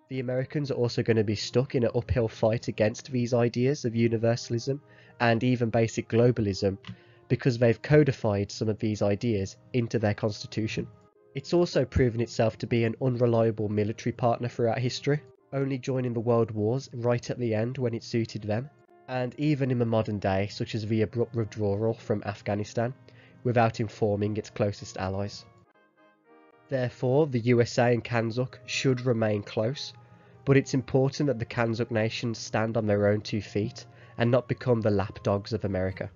The Americans are also going to be stuck in an uphill fight against these ideas of universalism and even basic globalism, because they've codified some of these ideas into their constitution. It's also proven itself to be an unreliable military partner throughout history, only joining the world wars right at the end when it suited them, and even in the modern day, such as the abrupt withdrawal from Afghanistan, without informing its closest allies. Therefore, the USA and CANZUK should remain close, but it's important that the CANZUK nations stand on their own 2 feet and not become the lapdogs of America.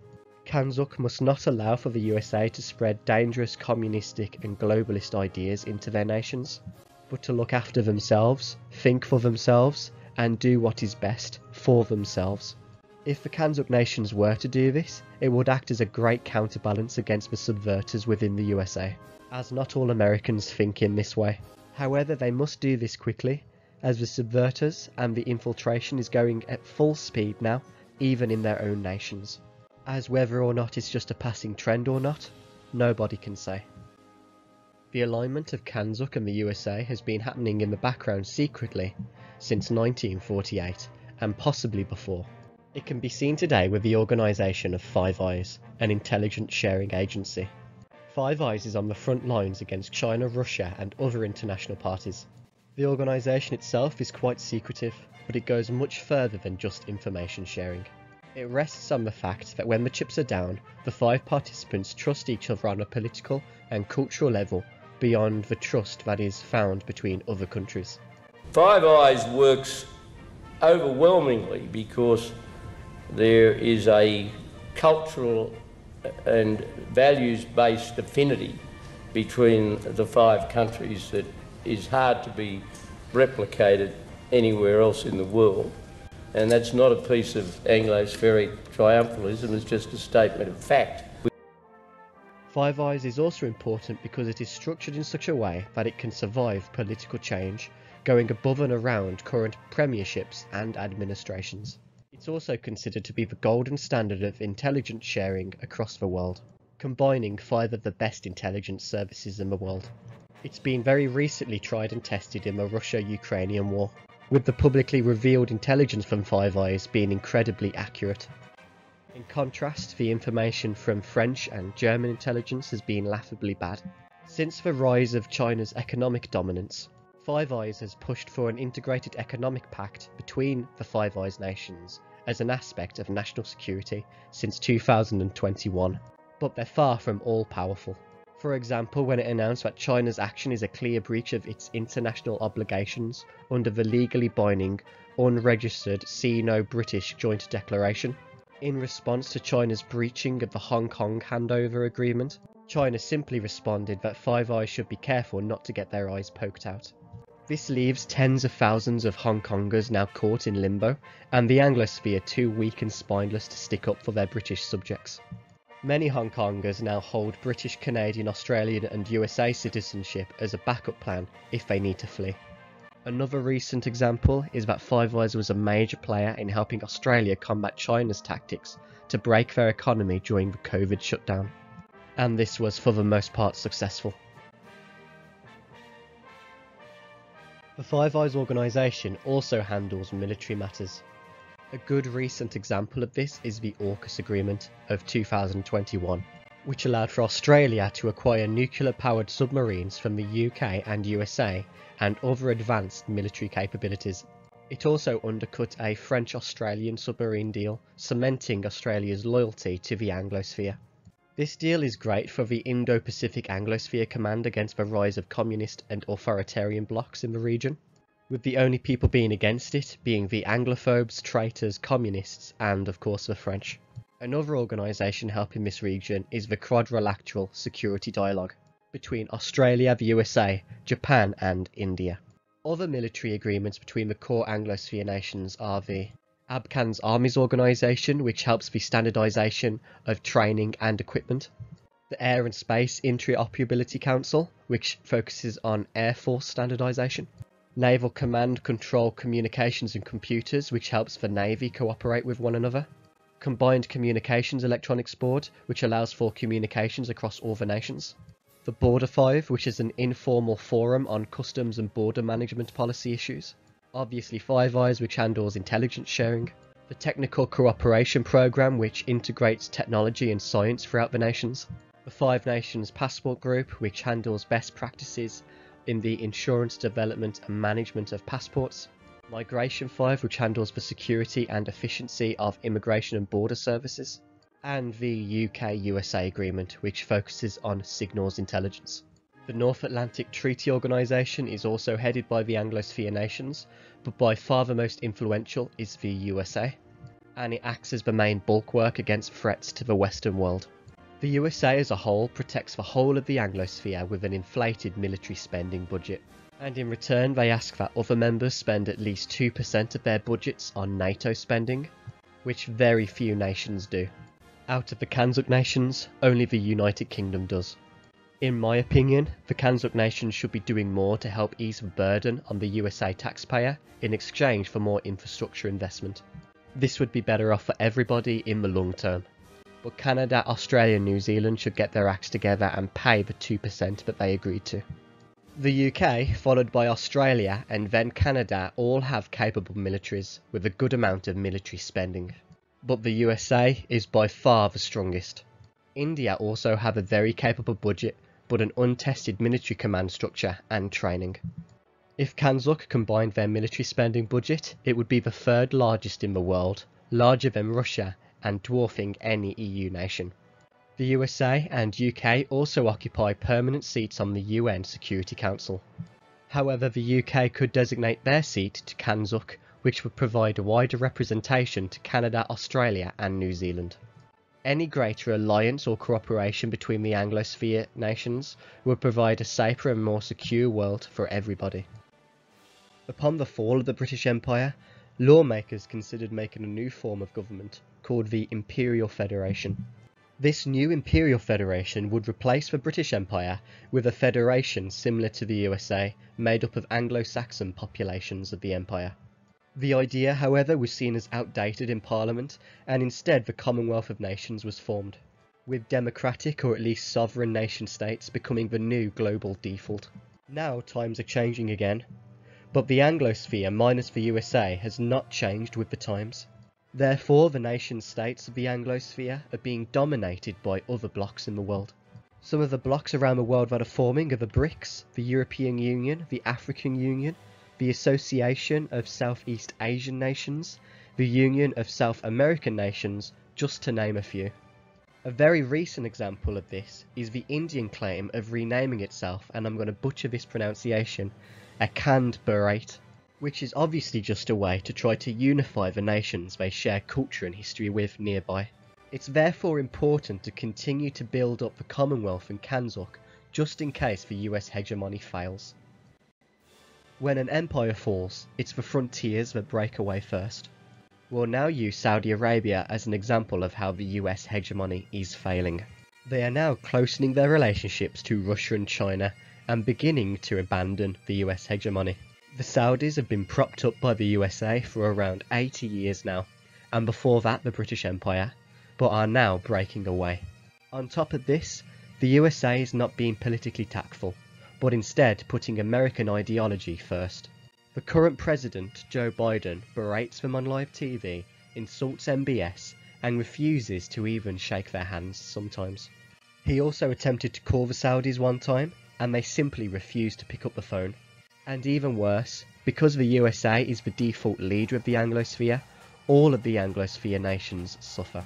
CANZUK must not allow for the USA to spread dangerous communistic and globalist ideas into their nations, but to look after themselves, think for themselves, and do what is best for themselves. If the CANZUK nations were to do this, it would act as a great counterbalance against the subverters within the USA, as not all Americans think in this way. However, they must do this quickly, as the subverters and the infiltration is going at full speed now, even in their own nations. As whether or not it's just a passing trend or not, nobody can say. The alignment of CANZUK and the USA has been happening in the background secretly since 1948, and possibly before. It can be seen today with the organisation of Five Eyes, an intelligence sharing agency. Five Eyes is on the front lines against China, Russia and other international parties. The organisation itself is quite secretive, but it goes much further than just information sharing. It rests on the fact that when the chips are down, the 5 participants trust each other on a political and cultural level beyond the trust that is found between other countries. Five Eyes works overwhelmingly because there is a cultural and values-based affinity between the 5 countries that is hard to be replicated anywhere else in the world. And that's not a piece of Anglo-Spheric triumphalism, it's just a statement of fact. Five Eyes is also important because it is structured in such a way that it can survive political change, going above and around current premierships and administrations. It's also considered to be the golden standard of intelligence sharing across the world, combining 5 of the best intelligence services in the world. It's been very recently tried and tested in the Russia-Ukrainian war, with the publicly revealed intelligence from Five Eyes being incredibly accurate. In contrast, the information from French and German intelligence has been laughably bad. Since the rise of China's economic dominance, Five Eyes has pushed for an integrated economic pact between the Five Eyes nations as an aspect of national security since 2021, but they're far from all-powerful. For example, when it announced that China's action is a clear breach of its international obligations under the legally binding, unregistered Sino-British Joint Declaration. In response to China's breaching of the Hong Kong handover agreement, China simply responded that Five Eyes should be careful not to get their eyes poked out. This leaves tens of thousands of Hong Kongers now caught in limbo, and the Anglosphere too weak and spineless to stick up for their British subjects. Many Hong Kongers now hold British, Canadian, Australian and USA citizenship as a backup plan if they need to flee. Another recent example is that Five Eyes was a major player in helping Australia combat China's tactics to break their economy during the COVID shutdown, and this was for the most part successful. The Five Eyes organisation also handles military matters. A good recent example of this is the AUKUS agreement of 2021, which allowed for Australia to acquire nuclear-powered submarines from the UK and USA and other advanced military capabilities. It also undercut a French-Australian submarine deal, cementing Australia's loyalty to the Anglosphere. This deal is great for the Indo-Pacific Anglosphere Command against the rise of communist and authoritarian blocs in the region, with the only people being against it being the Anglophobes, traitors, communists, and of course the French. Another organisation helping this region is the Quadrilateral Security Dialogue between Australia, the USA, Japan and India. Other military agreements between the core Anglosphere nations are the Abkhan's Armies Organisation, which helps the standardisation of training and equipment, the Air and Space Interoperability Council, which focuses on Air Force standardisation, Naval Command Control Communications and Computers, which helps the Navy cooperate with one another, Combined Communications Electronics Board, which allows for communications across all the nations, the Border Five, which is an informal forum on customs and border management policy issues, obviously Five Eyes, which handles intelligence sharing, the Technical Cooperation Programme, which integrates technology and science throughout the nations, the Five Nations Passport Group, which handles best practices in the insurance, development and management of passports, Migration 5, which handles the security and efficiency of immigration and border services, and the UK-USA Agreement, which focuses on signals intelligence. The North Atlantic Treaty Organisation is also headed by the Anglosphere nations, but by far the most influential is the USA, and it acts as the main bulwark against threats to the Western world. The USA as a whole protects the whole of the Anglosphere with an inflated military spending budget, and in return they ask that other members spend at least 2% of their budgets on NATO spending, which very few nations do. Out of the CANZUK nations, only the United Kingdom does. In my opinion, the CANZUK nations should be doing more to help ease the burden on the USA taxpayer in exchange for more infrastructure investment. This would be better off for everybody in the long term. But Canada, Australia and New Zealand should get their acts together and pay the 2% that they agreed to. The UK, followed by Australia and then Canada, all have capable militaries with a good amount of military spending. But the USA is by far the strongest. India also have a very capable budget, but an untested military command structure and training. If CANZUK combined their military spending budget, it would be the third largest in the world, larger than Russia and dwarfing any EU nation. The USA and UK also occupy permanent seats on the UN Security Council. However, the UK could designate their seat to CANZUK, which would provide a wider representation to Canada, Australia and New Zealand. Any greater alliance or cooperation between the Anglosphere nations would provide a safer and more secure world for everybody. Upon the fall of the British Empire, lawmakers considered making a new form of government called the Imperial Federation. This new Imperial Federation would replace the British Empire with a federation similar to the USA, made up of Anglo-Saxon populations of the Empire. The idea, however, was seen as outdated in Parliament, and instead the Commonwealth of Nations was formed, with democratic or at least sovereign nation-states becoming the new global default. Now times are changing again, but the Anglosphere minus the USA has not changed with the times. Therefore, the nation-states of the Anglosphere are being dominated by other blocs in the world. Some of the blocs around the world that are forming are the BRICS, the European Union, the African Union, the Association of Southeast Asian Nations, the Union of South American Nations, just to name a few. A very recent example of this is the Indian claim of renaming itself, and I'm going to butcher this pronunciation, a Khandbarate, which is obviously just a way to try to unify the nations they share culture and history with nearby. It's therefore important to continue to build up the Commonwealth and CANZUK, just in case the US hegemony fails. When an empire falls, it's the frontiers that break away first. We'll now use Saudi Arabia as an example of how the US hegemony is failing. They are now closening their relationships to Russia and China and beginning to abandon the US hegemony. The Saudis have been propped up by the USA for around 80 years now, and before that the British Empire, but are now breaking away. On top of this, the USA is not being politically tactful, but instead putting American ideology first. The current president, Joe Biden, berates them on live TV, insults MBS, and refuses to even shake their hands sometimes. He also attempted to call the Saudis one time, and they simply refused to pick up the phone. And even worse, because the USA is the default leader of the Anglosphere, all of the Anglosphere nations suffer.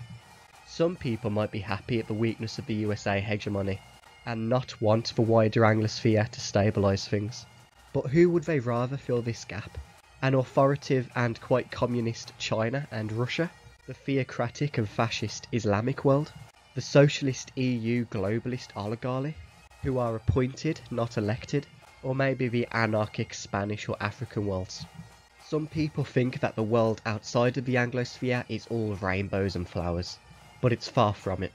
Some people might be happy at the weakness of the USA hegemony, and not want the wider Anglosphere to stabilise things. But who would they rather fill this gap? An authoritative and quite communist China and Russia? The theocratic and fascist Islamic world? The socialist EU globalist oligarchy, who are appointed, not elected? Or maybe the anarchic Spanish or African worlds? Some people think that the world outside of the Anglosphere is all rainbows and flowers, but it's far from it.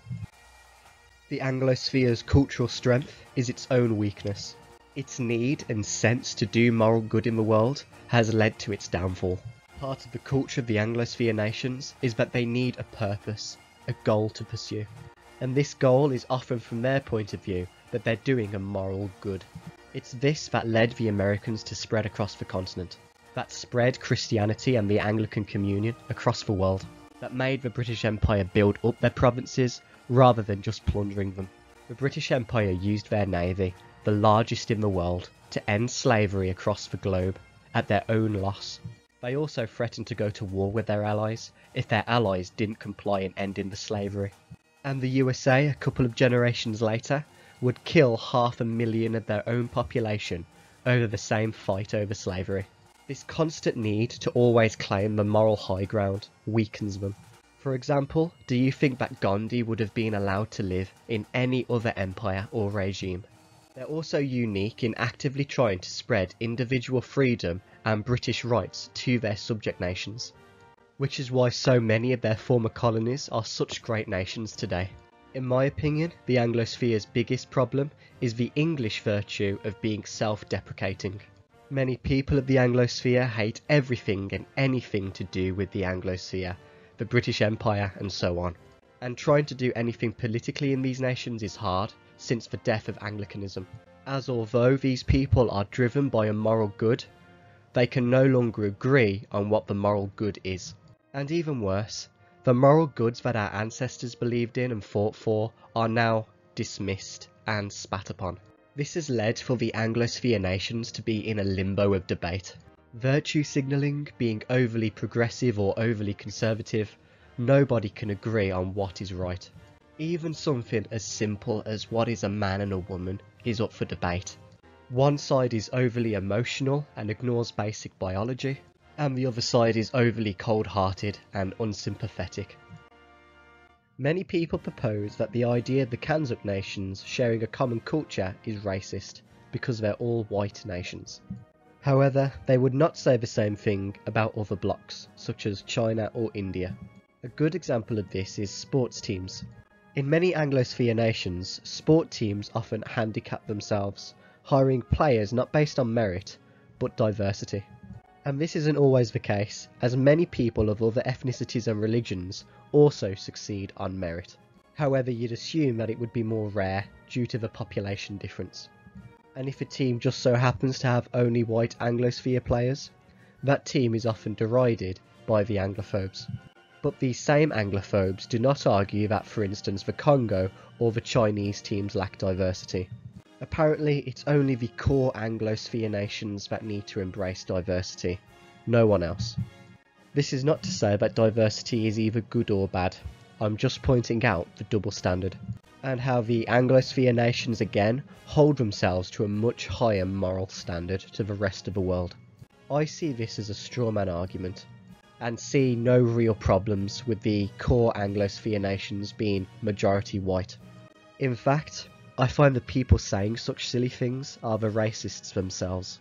The Anglosphere's cultural strength is its own weakness. Its need and sense to do moral good in the world has led to its downfall. Part of the culture of the Anglosphere nations is that they need a purpose, a goal to pursue. And this goal is often from their point of view that they're doing a moral good. It's this that led the Americans to spread across the continent, that spread Christianity and the Anglican Communion across the world, that made the British Empire build up their provinces rather than just plundering them. The British Empire used their navy, the largest in the world, to end slavery across the globe at their own loss. They also threatened to go to war with their allies if their allies didn't comply in ending the slavery. And the USA, a couple of generations later, would kill 500,000 of their own population over the same fight over slavery. This constant need to always claim the moral high ground weakens them. For example, do you think that Gandhi would have been allowed to live in any other empire or regime? They're also unique in actively trying to spread individual freedom and British rights to their subject nations, which is why so many of their former colonies are such great nations today. In my opinion, the Anglosphere's biggest problem is the English virtue of being self-deprecating. Many people of the Anglosphere hate everything and anything to do with the Anglosphere, the British Empire and so on. And trying to do anything politically in these nations is hard, since the death of Anglicanism. As although these people are driven by a moral good, they can no longer agree on what the moral good is. And even worse, the moral goods that our ancestors believed in and fought for are now dismissed and spat upon. This has led for the Anglosphere nations to be in a limbo of debate. Virtue signalling being overly progressive or overly conservative, nobody can agree on what is right. Even something as simple as what is a man and a woman is up for debate. One side is overly emotional and ignores basic biology, and the other side is overly cold-hearted and unsympathetic. Many people propose that the idea of the CANZUK nations sharing a common culture is racist, because they're all white nations. However, they would not say the same thing about other blocs, such as China or India. A good example of this is sports teams. In many Anglosphere nations, sport teams often handicap themselves, hiring players not based on merit, but diversity. And this isn't always the case, as many people of other ethnicities and religions also succeed on merit. However, you'd assume that it would be more rare due to the population difference. And if a team just so happens to have only white Anglosphere players, that team is often derided by the Anglophobes. But these same Anglophobes do not argue that, for instance, the Congo or the Chinese teams lack diversity. Apparently, it's only the core Anglosphere nations that need to embrace diversity, no one else. This is not to say that diversity is either good or bad, I'm just pointing out the double standard, and how the Anglosphere nations again hold themselves to a much higher moral standard to the rest of the world. I see this as a strawman argument, and see no real problems with the core Anglosphere nations being majority white. In fact, I find the people saying such silly things are the racists themselves.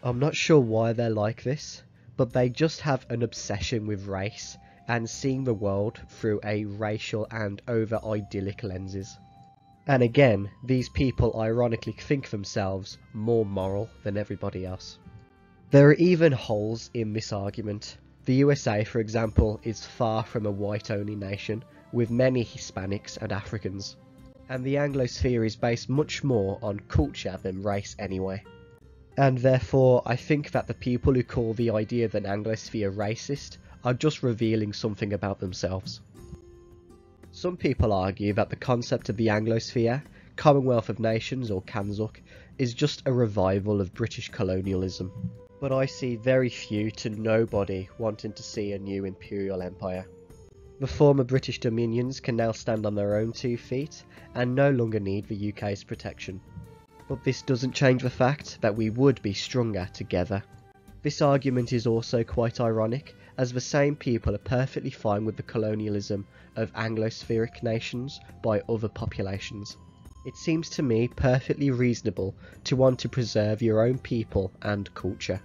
I'm not sure why they're like this, but they just have an obsession with race and seeing the world through a racial and over-idyllic lenses. And again, these people ironically think themselves more moral than everybody else. There are even holes in this argument. The USA, for example, is far from a white-only nation, with many Hispanics and Africans. And the Anglosphere is based much more on culture than race anyway. And therefore, I think that the people who call the idea of an Anglosphere racist are just revealing something about themselves. Some people argue that the concept of the Anglosphere, Commonwealth of Nations or CANZUK, is just a revival of British colonialism. but I see very few to nobody wanting to see a new imperial empire. The former British dominions can now stand on their own 2 feet and no longer need the UK's protection. But this doesn't change the fact that we would be stronger together. This argument is also quite ironic, as the same people are perfectly fine with the colonialism of Anglospheric nations by other populations. It seems to me perfectly reasonable to want to preserve your own people and culture.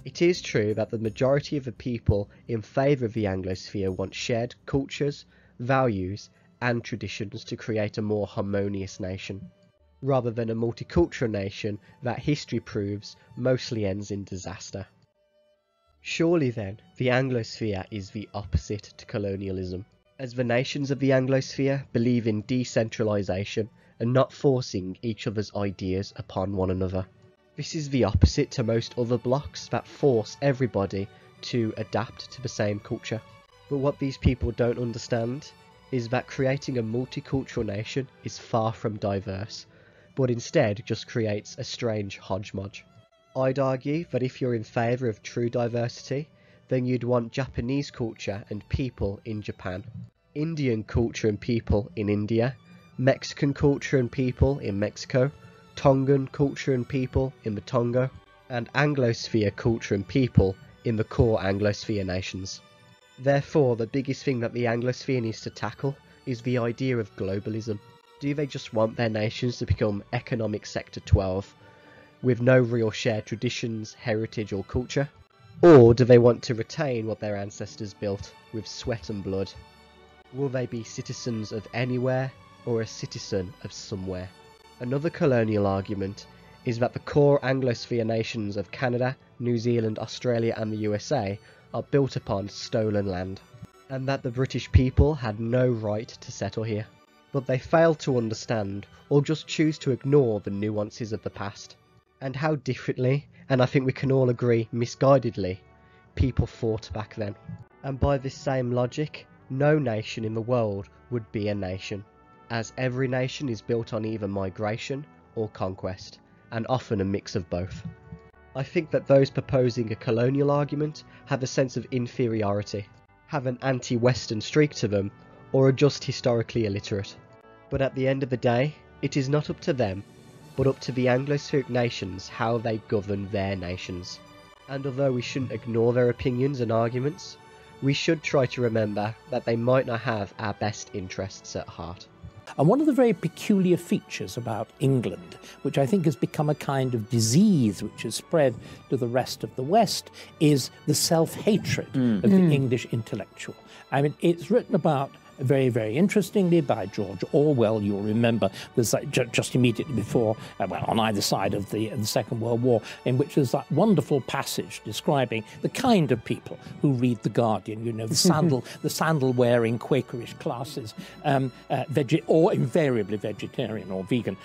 It is true that the majority of the people in favour of the Anglosphere want shared cultures, values and traditions to create a more harmonious nation, rather than a multicultural nation that history proves mostly ends in disaster. Surely then, the Anglosphere is the opposite to colonialism, as the nations of the Anglosphere believe in decentralisation and not forcing each other's ideas upon one another. This is the opposite to most other blocks that force everybody to adapt to the same culture. But what these people don't understand is that creating a multicultural nation is far from diverse, but instead just creates a strange hodgepodge. I'd argue that if you're in favour of true diversity, then you'd want Japanese culture and people in Japan, Indian culture and people in India, Mexican culture and people in Mexico, Tongan culture and people in the Tonga, and Anglosphere culture and people in the core Anglosphere nations. Therefore, the biggest thing that the Anglosphere needs to tackle is the idea of globalism. Do they just want their nations to become economic sector 12, with no real shared traditions, heritage or culture? Or do they want to retain what their ancestors built with sweat and blood? Will they be citizens of anywhere or a citizen of somewhere? Another colonial argument is that the core Anglosphere nations of Canada, New Zealand, Australia and the USA are built upon stolen land, and that the British people had no right to settle here. But they fail to understand, or just choose to ignore the nuances of the past, and how differently, and I think we can all agree misguidedly, people fought back then. And by this same logic, no nation in the world would be a nation, as every nation is built on either migration or conquest, and often a mix of both. I think that those proposing a colonial argument have a sense of inferiority, have an anti-Western streak to them, or are just historically illiterate. But at the end of the day, it is not up to them, but up to the Anglo-Spheric nations how they govern their nations. And although we shouldn't ignore their opinions and arguments, we should try to remember that they might not have our best interests at heart. And one of the very peculiar features about England, which I think has become a kind of disease which has spread to the rest of the West, is the self-hatred of the English intellectual. I mean, it's written about very, very interestingly by George Orwell. You'll remember there's just immediately before, well, on either side of the Second World War, in which there's that wonderful passage describing the kind of people who read The Guardian, you know, the sandal-wearing Quakerish classes, or invariably vegetarian or vegan,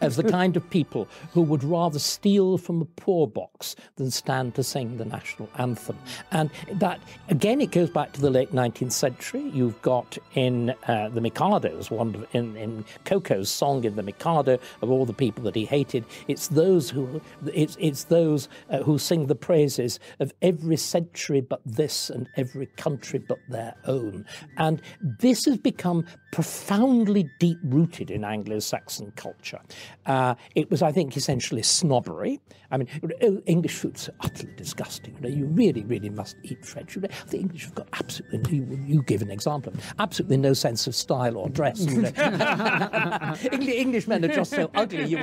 as the kind of people who would rather steal from the poor box than stand to sing the national anthem. And that, again, it goes back to the late 19th century. You've got in the Mikado's in Coco's song in the Mikado, of all the people that he hated, it's those who sing the praises of every century but this and every country but their own. And this has become profoundly deep-rooted in Anglo-Saxon culture. It was, I think, essentially snobbery. I mean, English food's utterly disgusting. You know, you really, really must eat French. You know, the English have got absolutely, you give an example, absolutely no sense of style or dress. You know. Englishmen are just so ugly. You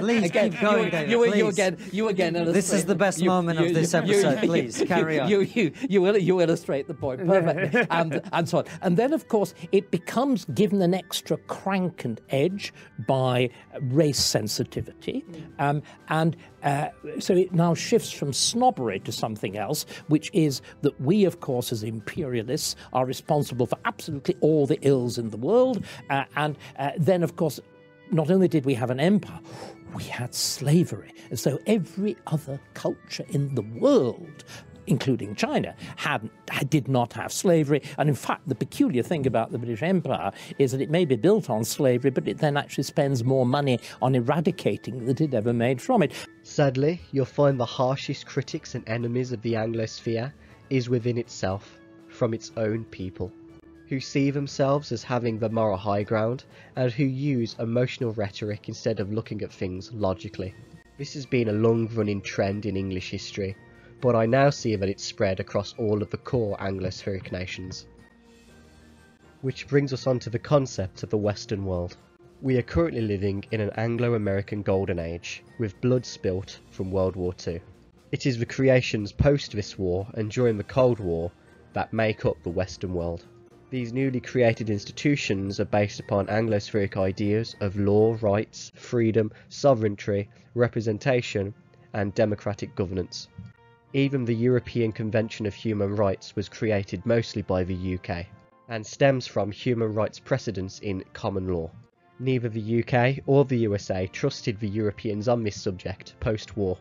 again. This is the best moment of this episode. Please carry on. You illustrate the point perfectly, and so on. And then, of course, it becomes given an extra crank and edge by race sensitivity, so it now shifts from snobbery to something else, which is that we, of course, as imperialists, are responsible for absolutely all the ills in the world. And then, of course, not only did we have an empire, we had slavery. And so every other culture in the world including China, did not have slavery. And in fact, the peculiar thing about the British Empire is that it may be built on slavery, but it then actually spends more money on eradicating than it ever made from it. Sadly, you'll find the harshest critics and enemies of the Anglosphere is within itself, from its own people, who see themselves as having the moral high ground and who use emotional rhetoric instead of looking at things logically. This has been a long-running trend in English history, but I now see that it's spread across all of the core Anglospheric nations. Which brings us on to the concept of the Western world. We are currently living in an Anglo-American golden age, with blood spilt from World War II. It is the creations post this war and during the Cold War that make up the Western world. These newly created institutions are based upon Anglospheric ideas of law, rights, freedom, sovereignty, representation, and democratic governance. Even the European Convention of Human Rights was created mostly by the UK, and stems from human rights precedents in common law. Neither the UK or the USA trusted the Europeans on this subject post-war,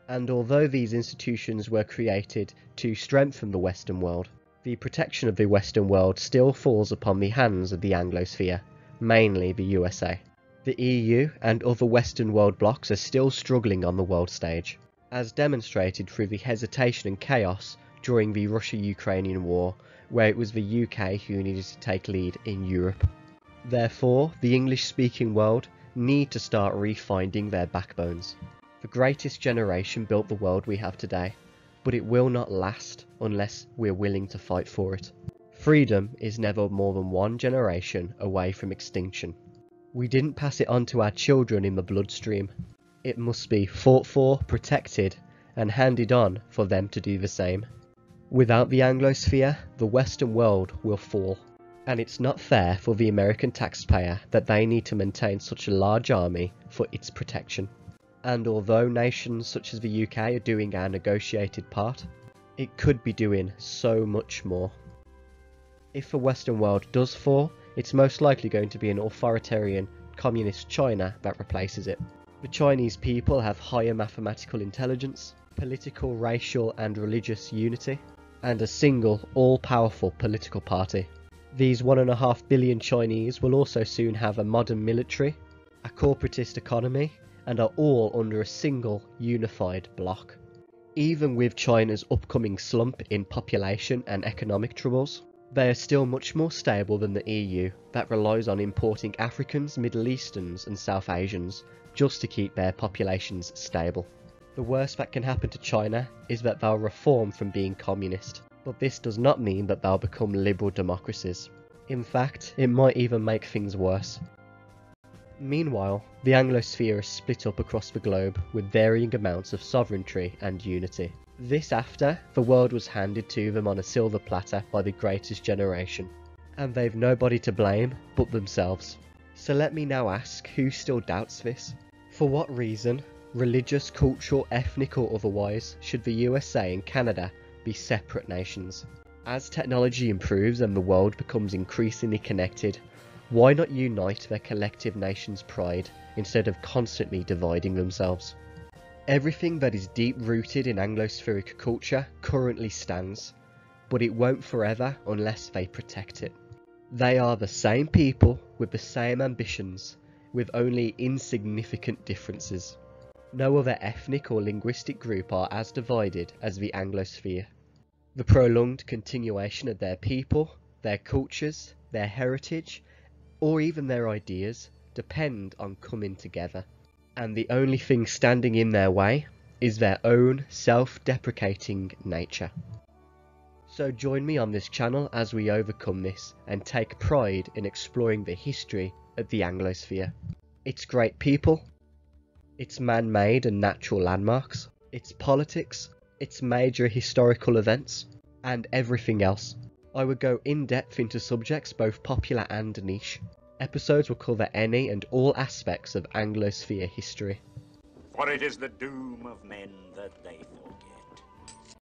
and although these institutions were created to strengthen the Western world, the protection of the Western world still falls upon the hands of the Anglosphere, mainly the USA. The EU and other Western world blocs are still struggling on the world stage, as demonstrated through the hesitation and chaos during the Russia-Ukrainian war, where it was the UK who needed to take lead in Europe. Therefore, the English-speaking world need to start refinding their backbones. The greatest generation built the world we have today, but it will not last unless we're willing to fight for it. Freedom is never more than one generation away from extinction. We didn't pass it on to our children in the bloodstream. It must be fought for, protected, and handed on for them to do the same. Without the Anglosphere, the Western world will fall. And it's not fair for the American taxpayer that they need to maintain such a large army for its protection. And although nations such as the UK are doing our negotiated part, it could be doing so much more. If the Western world does fall, it's most likely going to be an authoritarian, communist China that replaces it. The Chinese people have higher mathematical intelligence, political, racial and religious unity, and a single, all-powerful political party. These 1.5 billion Chinese will also soon have a modern military, a corporatist economy, and are all under a single, unified bloc. Even with China's upcoming slump in population and economic troubles, they are still much more stable than the EU, that relies on importing Africans, Middle Easterns and South Asians just to keep their populations stable. The worst that can happen to China is that they'll reform from being communist, but this does not mean that they'll become liberal democracies. In fact, it might even make things worse. Meanwhile, the Anglosphere is split up across the globe with varying amounts of sovereignty and unity. This after the world was handed to them on a silver platter by the greatest generation, and they've nobody to blame but themselves. So let me now ask, who still doubts this? For what reason, religious, cultural, ethnic or otherwise, should the USA and Canada be separate nations? As technology improves and the world becomes increasingly connected, why not unite their collective nation's pride instead of constantly dividing themselves? Everything that is deep-rooted in Anglospheric culture currently stands, but it won't forever unless they protect it. They are the same people with the same ambitions, with only insignificant differences. No other ethnic or linguistic group are as divided as the Anglosphere. The prolonged continuation of their people, their cultures, their heritage, or even their ideas depend on coming together, and the only thing standing in their way is their own self-deprecating nature. So join me on this channel as we overcome this and take pride in exploring the history of the Anglosphere. Its great people, its man-made and natural landmarks, its politics, its major historical events, and everything else. I would go in-depth into subjects both popular and niche. Episodes will cover any and all aspects of Anglosphere history. For it is the doom of men that they fall.